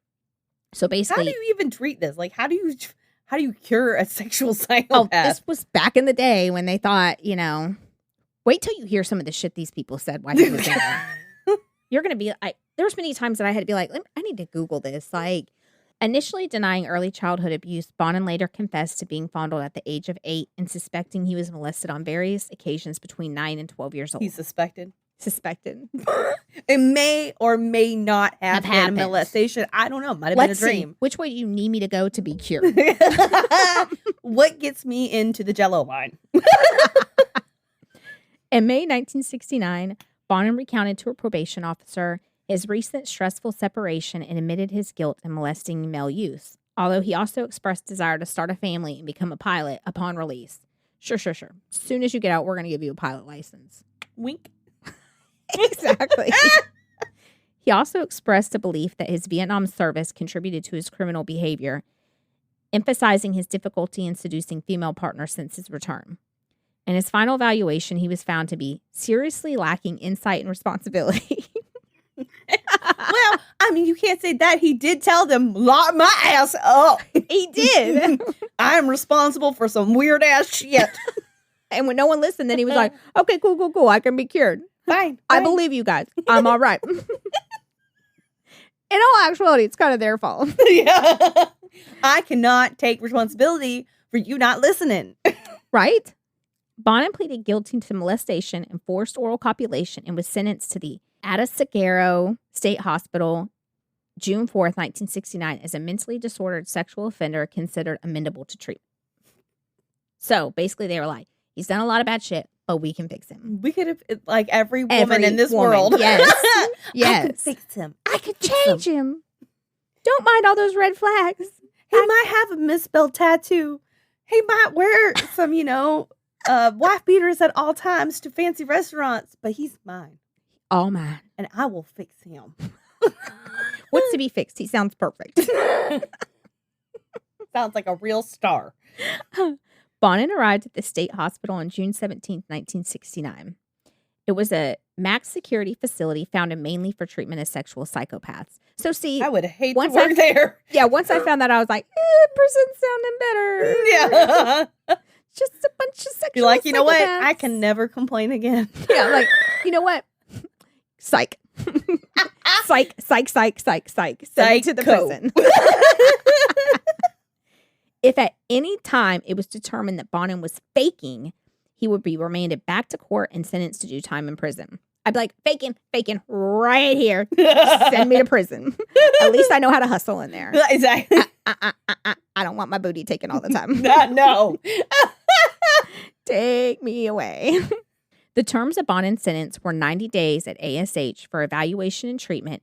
Speaker 1: So basically,
Speaker 2: how do you even treat this? Like, how do you cure a sexual psychopath?
Speaker 1: Oh, this was back in the day when they thought, wait till you hear some of the shit these people said while he was in there. You're going to be, there's many times that I had to be like, I need to Google this. Like, initially denying early childhood abuse, Bonin later confessed to being fondled at the age of 8 and suspecting he was molested on various occasions between 9 and 12 years old.
Speaker 2: He suspected.
Speaker 1: It
Speaker 2: may or may not have been
Speaker 1: happened.
Speaker 2: a molestation. I don't know. Might have been a dream.
Speaker 1: See. Which way do you need me to go to be cured?
Speaker 2: What gets me into the Jello line?
Speaker 1: In May 1969, Bonin recounted to a probation officer his recent stressful separation and admitted his guilt in molesting male youths, although he also expressed desire to start a family and become a pilot upon release. Sure. As soon as you get out, we're going to give you a pilot license.
Speaker 2: Wink.
Speaker 1: Exactly. He also expressed a belief that his Vietnam service contributed to his criminal behavior, emphasizing his difficulty in seducing female partners since his return. In his final evaluation, he was found to be seriously lacking insight and responsibility.
Speaker 2: Well, I mean, you can't say that. He did tell them, lock my ass up.
Speaker 1: He did.
Speaker 2: I'm responsible for some weird ass shit.
Speaker 1: And when no one listened, then he was like, okay, cool. I can be cured.
Speaker 2: Fine.
Speaker 1: I believe you guys. I'm all right. In all actuality, it's kind of their fault.
Speaker 2: Yeah. I cannot take responsibility for you not listening.
Speaker 1: Right? Bonin pleaded guilty to molestation and forced oral copulation and was sentenced to the Atascadero State Hospital June 4th, 1969 as a mentally disordered sexual offender considered amenable to treatment. So basically they were like, he's done a lot of bad shit, but we can fix him.
Speaker 2: We could have, like every woman in this world.
Speaker 1: Yes.
Speaker 2: Yes. I could fix him.
Speaker 1: I could change him. Don't mind all those red flags.
Speaker 2: He might have a misspelled tattoo. He might wear some, wife beaters at all times to fancy restaurants, but he's mine.
Speaker 1: All mine.
Speaker 2: And I will fix him.
Speaker 1: What's to be fixed? He sounds perfect.
Speaker 2: Sounds like a real star.
Speaker 1: Bonin arrived at the state hospital on June 17, 1969. It was a max security facility founded mainly for treatment of sexual psychopaths. So see,
Speaker 2: I would hate to work there.
Speaker 1: Yeah, once I found that, I was like, prison's sounding better.
Speaker 2: Yeah.
Speaker 1: Just a bunch of sexual
Speaker 2: You're like, you know what?
Speaker 1: psychopaths.
Speaker 2: I can never complain again.
Speaker 1: Yeah, like, you know what? Psych. Psych. Send me to the prison. If at any time it was determined that Bonin was faking, he would be remanded back to court and sentenced to do time in prison. I'd be like, faking right here. Send me to prison. At least I know how to hustle in there.
Speaker 2: Exactly.
Speaker 1: I don't want my booty taken all the time.
Speaker 2: No.
Speaker 1: Take me away. The terms of Bonin's sentence were 90 days at ASH for evaluation and treatment,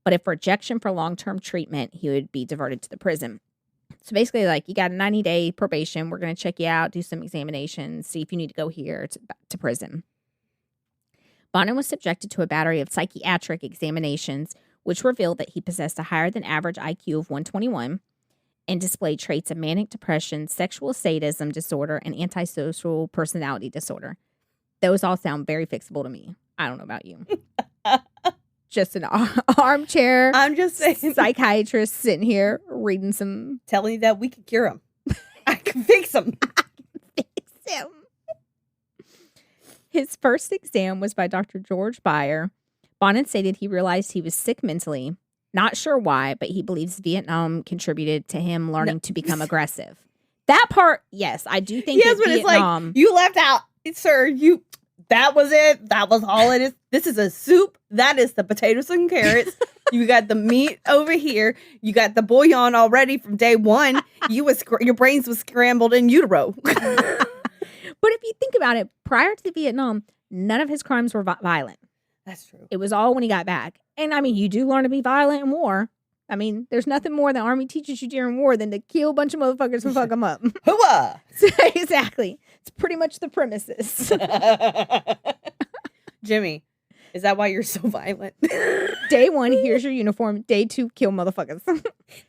Speaker 1: but if rejection for long-term treatment, he would be diverted to the prison. So basically, like, you got a 90-day probation. We're going to check you out, do some examinations, see if you need to go here to prison. Bonin was subjected to a battery of psychiatric examinations, which revealed that he possessed a higher than average IQ of 121 and displayed traits of manic depression, sexual sadism disorder, and antisocial personality disorder. Those all sound very fixable to me. I don't know about you. Just an armchair.
Speaker 2: I'm just saying.
Speaker 1: Psychiatrist sitting here reading some.
Speaker 2: Telling you that we can cure him. I can fix him.
Speaker 1: Fix him. His first exam was by Dr. George Beyer. Bonin stated he realized he was sick mentally. Not sure why, but he believes Vietnam contributed to him learning to become aggressive. That part, yes, I do think
Speaker 2: Yes,
Speaker 1: that
Speaker 2: but
Speaker 1: Vietnam.
Speaker 2: it's like, you left out, sir, that was it. That was all it is. This is a soup. That is the potatoes and carrots. You got the meat over here. You got the bouillon already from day one. Your brains was scrambled in utero.
Speaker 1: But if you think about it, prior to Vietnam, none of his crimes were violent.
Speaker 2: That's true.
Speaker 1: It was all when he got back. And I mean, you do learn to be violent in war. I mean, there's nothing more the Army teaches you during war than to kill a bunch of motherfuckers and fuck them up.
Speaker 2: Hooah!
Speaker 1: Exactly. It's pretty much the premises.
Speaker 2: Jimmy, is that why you're so violent?
Speaker 1: Day 1, here's your uniform. Day 2, kill motherfuckers.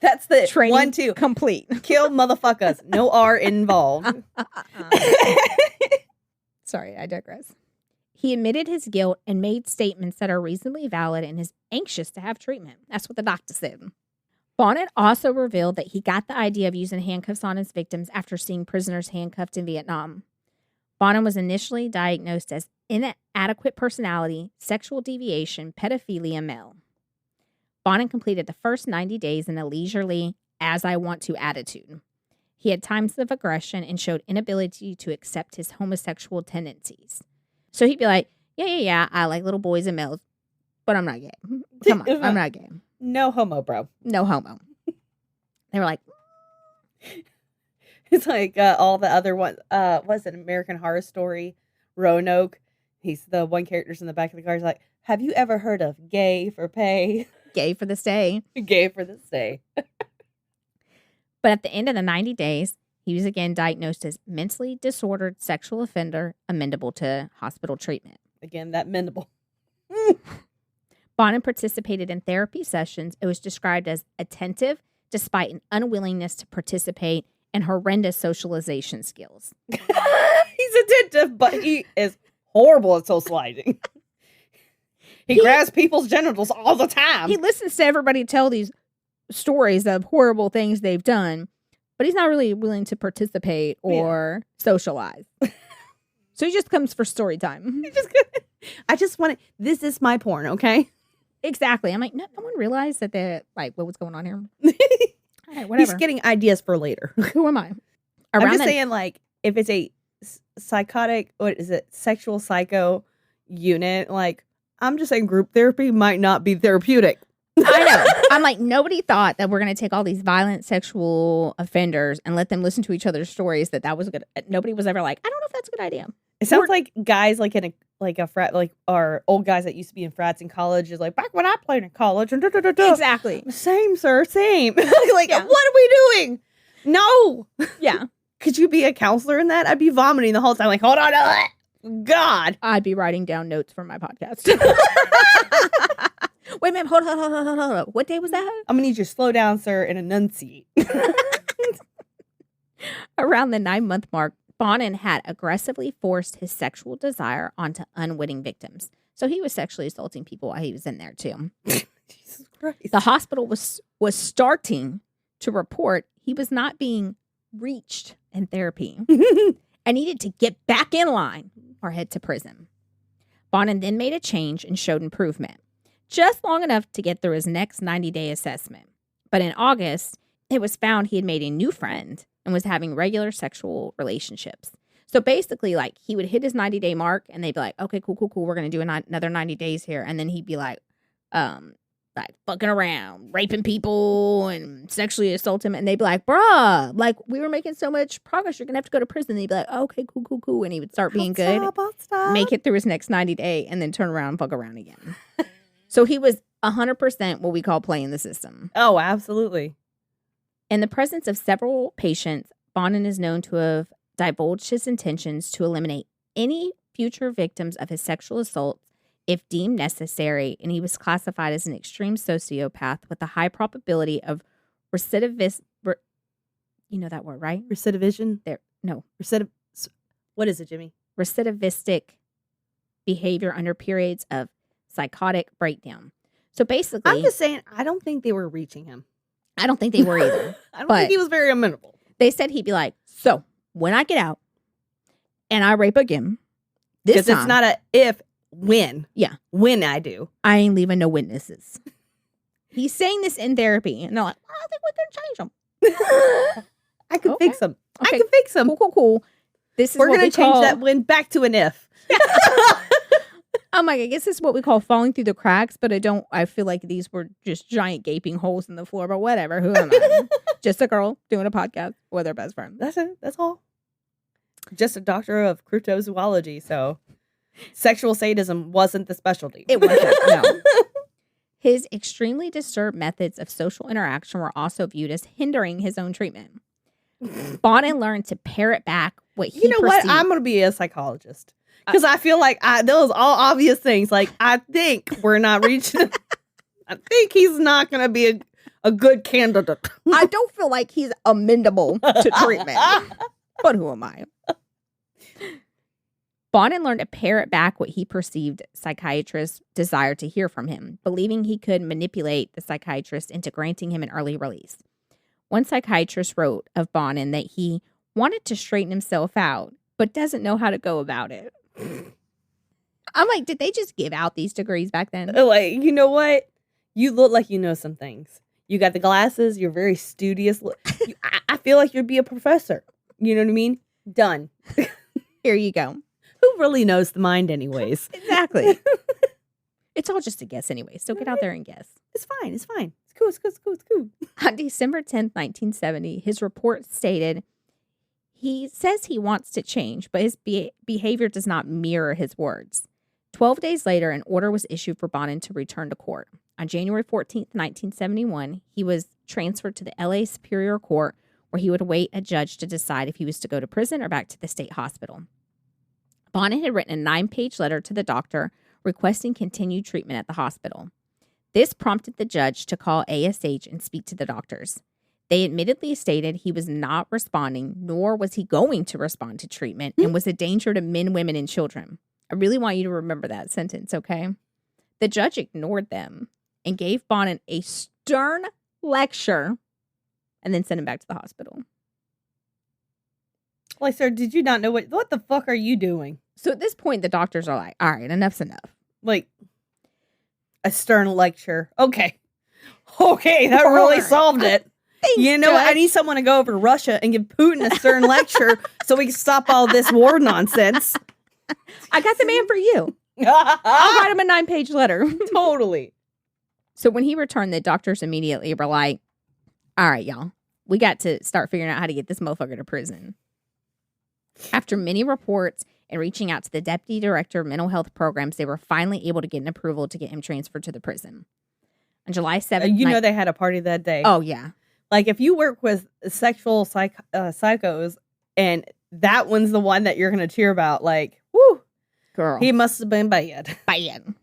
Speaker 2: That's the
Speaker 1: Training
Speaker 2: 1, 2.
Speaker 1: complete.
Speaker 2: Kill motherfuckers. No R involved.
Speaker 1: Sorry, I digress. He admitted his guilt and made statements that are reasonably valid and is anxious to have treatment. That's what the doctor said. Bonin also revealed that he got the idea of using handcuffs on his victims after seeing prisoners handcuffed in Vietnam. Bonin was initially diagnosed as inadequate personality, sexual deviation, pedophilia male. Bonin completed the first 90 days in a leisurely, as I want to attitude. He had times of aggression and showed inability to accept his homosexual tendencies. So he'd be like, yeah, I like little boys and males, but I'm not gay. Come on, I'm not gay.
Speaker 2: No homo, bro.
Speaker 1: No homo. They were like,
Speaker 2: it's like all the other ones. Was it American Horror Story? Roanoke. He's the one character's in the back of the car. He's like, have you ever heard of gay for pay?
Speaker 1: Gay for this day.
Speaker 2: Gay for this day.
Speaker 1: But at the end of the 90 days, he was again diagnosed as mentally disordered sexual offender, amendable to hospital treatment.
Speaker 2: Again, that mendable.
Speaker 1: Bonin participated in therapy sessions. It was described as attentive, despite an unwillingness to participate and horrendous socialization skills.
Speaker 2: He's attentive, but he is horrible at socializing. He grabs people's genitals all the time.
Speaker 1: He listens to everybody tell these stories of horrible things they've done, but he's not really willing to participate or socialize. So he just comes for story time.
Speaker 2: I just want to, this is my porn, okay?
Speaker 1: Exactly. I'm like, no one realized that they're like, what was going on here? All right, whatever.
Speaker 2: He's getting ideas for later.
Speaker 1: Who am I?
Speaker 2: I'm just saying, like, if it's a psychotic, what is it, sexual psycho unit, like, I'm just saying group therapy might not be therapeutic.
Speaker 1: I know. I'm like, nobody thought that we're going to take all these violent sexual offenders and let them listen to each other's stories. That was a good. Nobody was ever like, I don't know if that's a good idea.
Speaker 2: It sounds like guys like in a frat, like our old guys that used to be in frats in college is like, back when I played in college. And
Speaker 1: Exactly.
Speaker 2: Same, sir. Same. Like, what are we doing? No.
Speaker 1: Yeah.
Speaker 2: Could you be a counselor in that? I'd be vomiting the whole time. Like, hold on. God.
Speaker 1: I'd be writing down notes for my podcast. Wait a minute. Hold on. What day was that?
Speaker 2: I'm going to need you to slow down, sir, and enunciate.
Speaker 1: Around the 9-month mark, Bonin had aggressively forced his sexual desire onto unwitting victims. So he was sexually assaulting people while he was in there, too.
Speaker 2: Jesus Christ.
Speaker 1: The hospital was starting to report he was not being reached in therapy and needed to get back in line or head to prison. Bonin then made a change and showed improvement, just long enough to get through his next 90-day assessment. But in August, it was found he had made a new friend and was having regular sexual relationships. So basically, like, he would hit his 90-day mark and they'd be like, okay, cool. We're going to do another 90 days here. And then he'd be like fucking around, raping people and sexually assaulting them. And they'd be like, bruh, like, we were making so much progress. You're going to have to go to prison. And he'd be like, okay, cool. And he would start being good,
Speaker 2: Stop.
Speaker 1: make it through his next 90 day, and then turn around and fuck around again. So he was 100% what we call playing the system.
Speaker 2: Oh, absolutely.
Speaker 1: In the presence of several patients, Bonin is known to have divulged his intentions to eliminate any future victims of his sexual assaults if deemed necessary, and he was classified as an extreme sociopath with a high probability of recidivist. You know that word, right?
Speaker 2: Recidivism?
Speaker 1: No.
Speaker 2: What is it, Jimmy?
Speaker 1: Recidivistic behavior under periods of psychotic breakdown. So basically,
Speaker 2: I'm just saying, I don't think they were reaching him.
Speaker 1: I don't think they were either.
Speaker 2: I don't
Speaker 1: but
Speaker 2: think he was very amenable.
Speaker 1: They said he'd be like, so when I get out and I rape again, this
Speaker 2: Because
Speaker 1: time,
Speaker 2: it's not a if, when.
Speaker 1: Yeah.
Speaker 2: When I do.
Speaker 1: I ain't leaving no witnesses. He's saying this in therapy, and they're like, I think we can change him.
Speaker 2: I can
Speaker 1: Okay.
Speaker 2: fix him.
Speaker 1: Okay.
Speaker 2: I can fix him.
Speaker 1: Cool. This is
Speaker 2: We're
Speaker 1: what
Speaker 2: going
Speaker 1: we
Speaker 2: to change
Speaker 1: call,
Speaker 2: that when back to an if.
Speaker 1: I'm like, I guess this is what we call falling through the cracks, but I feel like these were just giant gaping holes in the floor, but whatever. Who am I? Just a girl doing a podcast with her best friend.
Speaker 2: That's it. That's all. Just a doctor of cryptozoology, so sexual sadism wasn't the specialty.
Speaker 1: It wasn't, no. His extremely disturbed methods of social interaction were also viewed as hindering his own treatment. Bonin learned to parrot back what he
Speaker 2: You know what?
Speaker 1: perceived.
Speaker 2: I'm going to be a psychologist. Because I feel like those all obvious things. Like, I think we're not reaching. I think he's not going to be a good candidate.
Speaker 1: I don't feel like he's amendable to treatment. But who am I? Bonin learned to parrot back what he perceived psychiatrists desired to hear from him, believing he could manipulate the psychiatrist into granting him an early release. One psychiatrist wrote of Bonin that he wanted to straighten himself out, but doesn't know how to go about it. I'm like, did they just give out these degrees back then?
Speaker 2: Like, you know what? You look like you know some things. You got the glasses. You're very studious. I feel like you'd be a professor. You know what I mean? Done.
Speaker 1: Here you go.
Speaker 2: Who really knows the mind anyways?
Speaker 1: Exactly. It's all just a guess anyway, so get out there and guess.
Speaker 2: It's fine. It's fine. It's cool. It's cool. It's cool. It's cool.
Speaker 1: On December 10th, 1970, his report stated he says he wants to change, but his behavior does not mirror his words. 12 days later, an order was issued for Bonin to return to court. On January 14th, 1971, he was transferred to the LA Superior Court, where he would await a judge to decide if he was to go to prison or back to the state hospital. Bonin had written a 9-page letter to the doctor requesting continued treatment at the hospital. This prompted the judge to call ASH and speak to the doctors. They admittedly stated he was not responding, nor was he going to respond to treatment, and was a danger to men, women, and children. I really want you to remember that sentence, okay? The judge ignored them and gave Bonin a stern lecture and then sent him back to the hospital.
Speaker 2: Like, sir, did you not know what the fuck are you doing?
Speaker 1: So at this point, the doctors are like, all right, enough's enough.
Speaker 2: Like, a stern lecture. Okay, that really solved it.
Speaker 1: Thanks,
Speaker 2: You know what? I
Speaker 1: Judge.
Speaker 2: need someone to go over to Russia and give Putin a stern lecture so we can stop all this war nonsense.
Speaker 1: I got the man for you. I'll write him a 9-page letter.
Speaker 2: Totally.
Speaker 1: So when he returned, the doctors immediately were like, all right, y'all, we got to start figuring out how to get this motherfucker to prison. After many reports and reaching out to the deputy director of mental health programs, they were finally able to get an approval to get him transferred to the prison. On July 7th,
Speaker 2: You know they had a party that day.
Speaker 1: oh, yeah.
Speaker 2: Like, if you work with sexual psychos and that one's the one that you're going to cheer about, like, whoo,
Speaker 1: Girl.
Speaker 2: he must have been bad.
Speaker 1: Bad.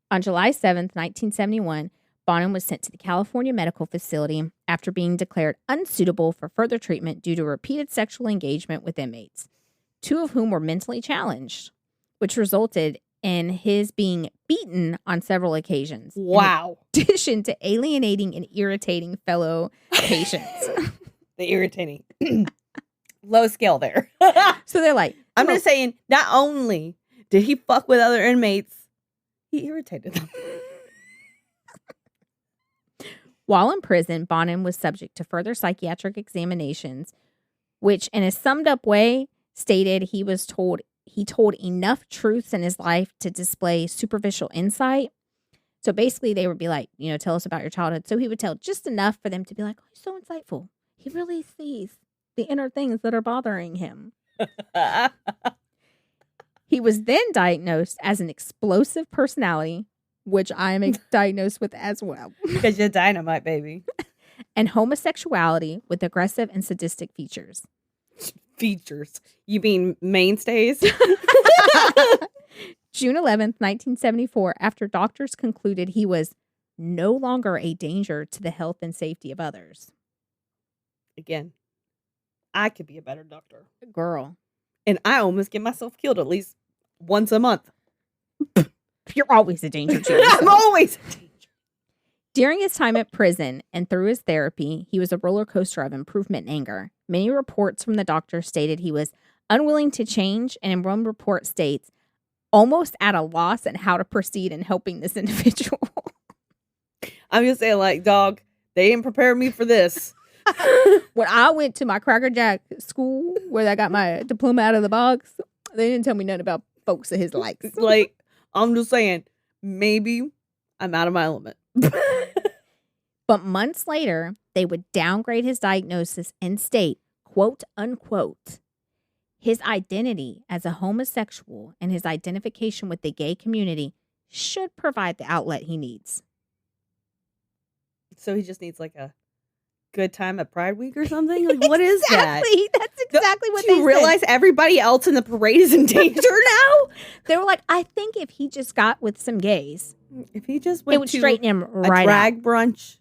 Speaker 1: On July 7th, 1971, Bonin was sent to the California Medical Facility after being declared unsuitable for further treatment due to repeated sexual engagement with inmates, 2 of whom were mentally challenged, which resulted in his being beaten on several occasions.
Speaker 2: Wow.
Speaker 1: In addition to alienating and irritating fellow patients.
Speaker 2: The irritating. Low scale there.
Speaker 1: So they're like,
Speaker 2: I'm just saying, not only did he fuck with other inmates, he irritated them.
Speaker 1: while in prison, Bonin was subject to further psychiatric examinations, which in a summed up way stated he told enough truths in his life to display superficial insight. So basically they would be like, tell us about your childhood. So he would tell just enough for them to be like, oh, he's so insightful. He really sees the inner things that are bothering him. He was then diagnosed as an explosive personality, which I am diagnosed with as well.
Speaker 2: Because you're dynamite, baby.
Speaker 1: and homosexuality with aggressive and sadistic features.
Speaker 2: Features. You mean mainstays?
Speaker 1: June 11th, 1974, after doctors concluded he was no longer a danger to the health and safety of others.
Speaker 2: Again, I could be a better doctor.
Speaker 1: Girl.
Speaker 2: And I almost get myself killed at least once a month.
Speaker 1: You're always a danger to yourself.
Speaker 2: I'm always a danger.
Speaker 1: During his time at prison and through his therapy, he was a roller coaster of improvement and anger. Many reports from the doctor stated he was unwilling to change, and in one report states, almost at a loss at how to proceed in helping this individual.
Speaker 2: I'm just saying, like, dog, they didn't prepare me for this.
Speaker 1: When I went to my Cracker Jack school where I got my diploma out of the box, they didn't tell me nothing about folks of his likes.
Speaker 2: Like, I'm just saying, maybe I'm out of my element.
Speaker 1: But months later, they would downgrade his diagnosis and state, quote unquote, his identity as a homosexual and his identification with the gay community should provide the outlet he needs.
Speaker 2: So he just needs like a good time at Pride Week or something? Like, what is that?
Speaker 1: Exactly. That's exactly what
Speaker 2: Do
Speaker 1: they
Speaker 2: you realize
Speaker 1: said.
Speaker 2: everybody else in the parade is in danger now?
Speaker 1: They were like, I think if he just got with some gays,
Speaker 2: If he just
Speaker 1: it
Speaker 2: went
Speaker 1: would
Speaker 2: to
Speaker 1: straighten him
Speaker 2: a
Speaker 1: right
Speaker 2: drag
Speaker 1: out.
Speaker 2: brunch,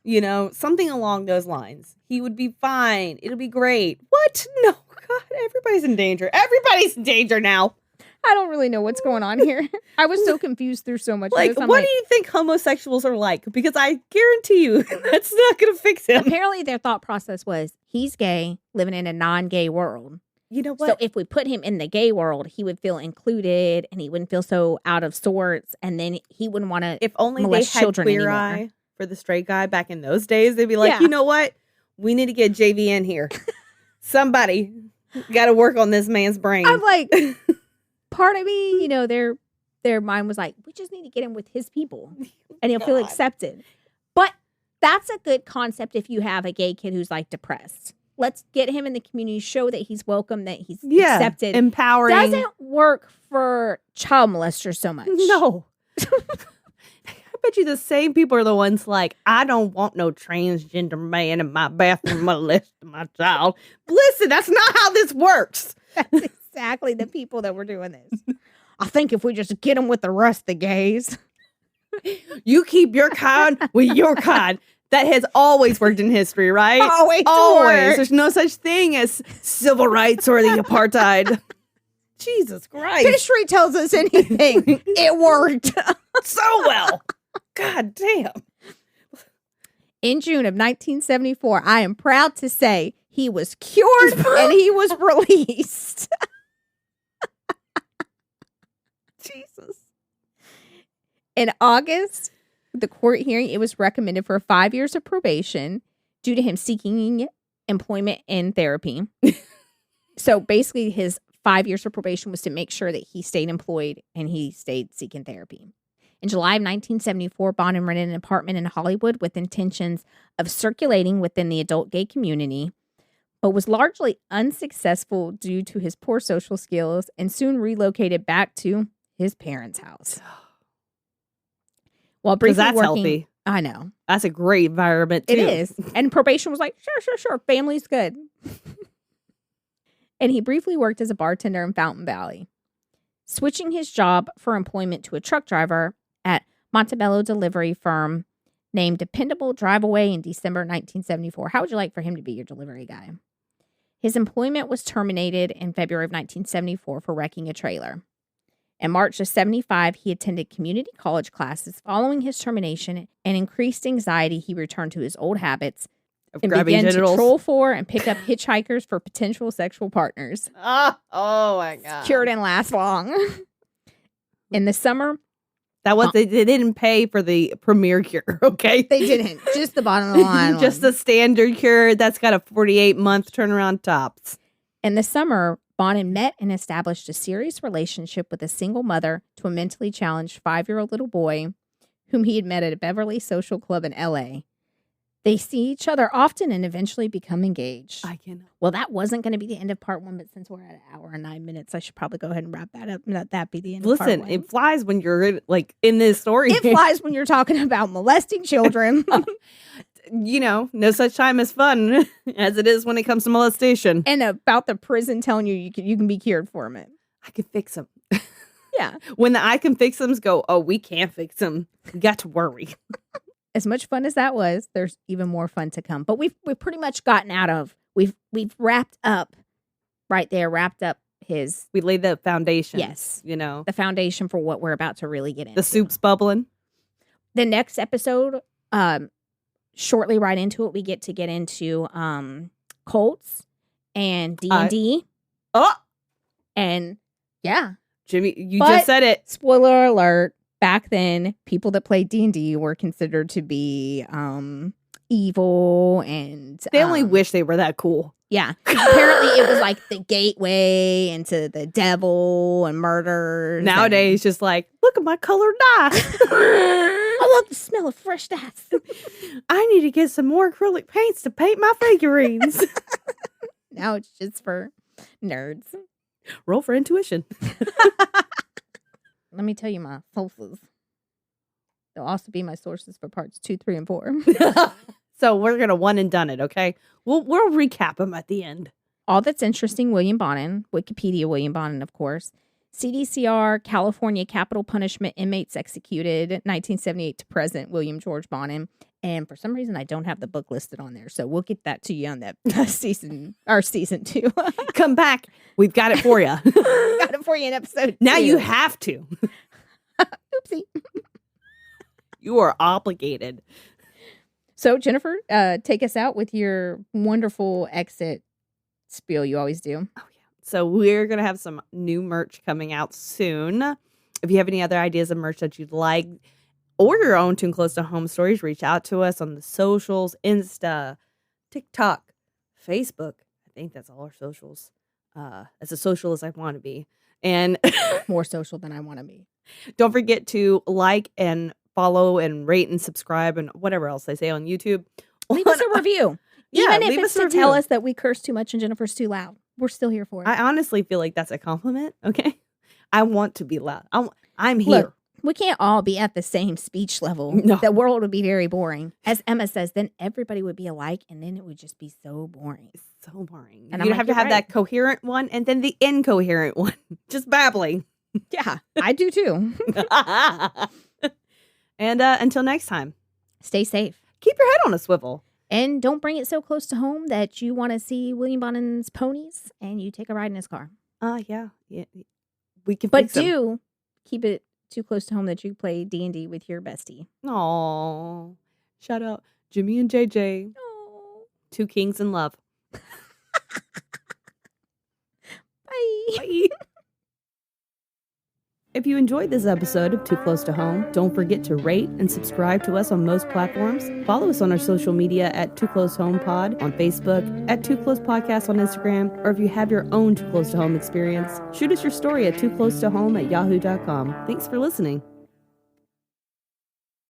Speaker 2: you know, something along those lines, he would be fine. It'll be great. What? No, God, everybody's in danger. Everybody's in danger now.
Speaker 1: I don't really know what's going on here. I was so confused through so much of
Speaker 2: Like,
Speaker 1: this. I'm
Speaker 2: what do you think homosexuals are like? Because I guarantee you that's not going to fix him.
Speaker 1: apparently their thought process was he's gay, living in a non-gay world.
Speaker 2: You know
Speaker 1: So
Speaker 2: what?
Speaker 1: if we put him in the gay world, he would feel included and he wouldn't feel so out of sorts. And then he wouldn't want to.
Speaker 2: If only they
Speaker 1: molest
Speaker 2: had
Speaker 1: children
Speaker 2: Queer
Speaker 1: anymore.
Speaker 2: Eye for the straight guy back in those days, they'd be like,
Speaker 1: Yeah.
Speaker 2: you know what? We need to get JV in here. Somebody got to work on this man's brain.
Speaker 1: I'm like, part of me, you know, their mind was like, we just need to get him with his people and he'll feel
Speaker 2: God.
Speaker 1: accepted. But that's a good concept if you have a gay kid who's like depressed. Let's get him in the community, show that he's welcome, that he's accepted.
Speaker 2: empowering.
Speaker 1: Doesn't work for child molesters so much.
Speaker 2: No. I bet you the same people are the ones like, I don't want no transgender man in my bathroom molesting my child. Listen, that's not how this works.
Speaker 1: That's exactly the people that were doing this. I think if we just get them with the rest of the gays.
Speaker 2: You keep your kind with your kind. That has always worked in history, right?
Speaker 1: Always
Speaker 2: Always.
Speaker 1: worked.
Speaker 2: There's no such thing as civil rights or the apartheid. Jesus Christ.
Speaker 1: History tells us anything. It worked.
Speaker 2: So well. God damn.
Speaker 1: In June of 1974, I am proud to say he was cured and he was released.
Speaker 2: Jesus.
Speaker 1: In August, the court hearing, it was recommended for 5 years of probation due to him seeking employment and therapy. So basically, his 5 years of probation was to make sure that he stayed employed and he stayed seeking therapy. In July of 1974, Bonin rented an apartment in Hollywood with intentions of circulating within the adult gay community, but was largely unsuccessful due to his poor social skills and soon relocated back to his parents' house. While
Speaker 2: Because
Speaker 1: briefly
Speaker 2: that's
Speaker 1: working,
Speaker 2: healthy.
Speaker 1: I know.
Speaker 2: That's a great environment, too.
Speaker 1: It is. And probation was like, sure. Family's good. And he briefly worked as a bartender in Fountain Valley, switching his job for employment to a truck driver at Montebello delivery firm named Dependable Drive Away in December 1974. How would you like for him to be your delivery guy? His employment was terminated in February of 1974 for wrecking a trailer. In March of 75, he attended community college classes. Following his termination and increased anxiety, he returned to his old habits
Speaker 2: Of
Speaker 1: and
Speaker 2: grabbing
Speaker 1: began
Speaker 2: genitals.
Speaker 1: to troll for and pick up hitchhikers for potential sexual partners.
Speaker 2: Oh my God.
Speaker 1: Cure didn't last long. In the summer,
Speaker 2: That was they didn't pay for the premier cure, okay?
Speaker 1: they didn't. Just the bottom of the line.
Speaker 2: Just
Speaker 1: one.
Speaker 2: the standard cure that's got a 48-month turnaround tops.
Speaker 1: In the summer, Bonin met and established a serious relationship with a single mother to a mentally challenged 5-year-old little boy whom he had met at a Beverly social club in L.A. They see each other often and eventually become engaged.
Speaker 2: I cannot.
Speaker 1: Well, that wasn't going to be the end of part 1, but since we're at an hour and 9 minutes, I should probably go ahead and wrap that up and let that be the end of part
Speaker 2: Listen,
Speaker 1: 1.
Speaker 2: it flies when you're like in this story.
Speaker 1: It flies when you're talking about molesting children.
Speaker 2: no such time as fun as it is when it comes to molestation.
Speaker 1: And about the prison telling you can be cured from it.
Speaker 2: I can fix them.
Speaker 1: Yeah.
Speaker 2: When the I can fix them's go, oh, we can't fix them. You got to worry.
Speaker 1: As much fun as that was, there's even more fun to come. But we've pretty much gotten out of. We've wrapped up right there. Wrapped up his.
Speaker 2: We laid the foundation.
Speaker 1: Yes.
Speaker 2: The
Speaker 1: foundation for what we're about to really get into.
Speaker 2: The soup's bubbling.
Speaker 1: The next episode, shortly right into it, we get into cults and D&D. And yeah.
Speaker 2: Jimmy, you just said it.
Speaker 1: Spoiler alert. Back then, people that played D&D were considered to be evil, and
Speaker 2: they only wish they were that cool.
Speaker 1: Yeah. Apparently, it was like the gateway into the devil and murders.
Speaker 2: Nowadays, just like, look at my colored dye.
Speaker 1: I love the smell of fresh dyes.
Speaker 2: I need to get some more acrylic paints to paint my figurines.
Speaker 1: Now it's just for nerds.
Speaker 2: Roll for intuition.
Speaker 1: Let me tell you my sources. They'll also be my sources for parts 2, 3, and 4.
Speaker 2: So we're going to one and done it, okay? We'll recap them at the end.
Speaker 1: All That's Interesting, William Bonin. Wikipedia, William Bonin, of course. CDCR, California Capital Punishment Inmates Executed, 1978 to present, William George Bonin. And for some reason, I don't have the book listed on there. So we'll get that to you on that season 2.
Speaker 2: Come back. We've got it for you.
Speaker 1: Got it for you in episode 2.
Speaker 2: Now you have to.
Speaker 1: Oopsie.
Speaker 2: You are obligated.
Speaker 1: So, Jennifer, take us out with your wonderful exit spiel you always do.
Speaker 2: Oh, yeah. So we're going to have some new merch coming out soon. If you have any other ideas of merch that you'd like, or your own Too Close to Home stories, reach out to us on the socials, Insta, TikTok, Facebook. I think that's all our socials. As a social as I want to be. And
Speaker 1: more social than I want to be.
Speaker 2: Don't forget to like and follow and rate and subscribe and whatever else they say on YouTube.
Speaker 1: Leave us a review.
Speaker 2: Yeah,
Speaker 1: even if it's to tell us that we curse too much and Jennifer's too loud. We're still here for it.
Speaker 2: I honestly feel like that's a compliment, okay? I want to be loud. I'm here.
Speaker 1: Look, we can't all be at the same speech level.
Speaker 2: No.
Speaker 1: The world would be very boring. As Emma says, then everybody would be alike, and then it would just be so boring.
Speaker 2: It's so boring.
Speaker 1: And
Speaker 2: You'd
Speaker 1: I'm
Speaker 2: have
Speaker 1: like,
Speaker 2: to have
Speaker 1: "You're right."
Speaker 2: that coherent one and then the incoherent one. Just babbling.
Speaker 1: Yeah, I do too.
Speaker 2: And until next time,
Speaker 1: Stay safe.
Speaker 2: keep your head on a swivel.
Speaker 1: And don't bring it so close to home that you want to see William Bonin's ponies and you take a ride in his car.
Speaker 2: Yeah. We can
Speaker 1: But
Speaker 2: fix them.
Speaker 1: do keep it too close to home that you play D&D with your bestie.
Speaker 2: Aw. Shout out Jimmy and JJ.
Speaker 1: Oh.
Speaker 2: 2 kings in love.
Speaker 1: Bye.
Speaker 2: Bye. If you enjoyed this episode of Too Close to Home, don't forget to rate and subscribe to us on most platforms. Follow us on our social media at Too Close Home Pod on Facebook, at Too Close Podcast on Instagram, or if you have your own Too Close to Home experience, shoot us your story at tooclosetohome@yahoo.com. Thanks for listening.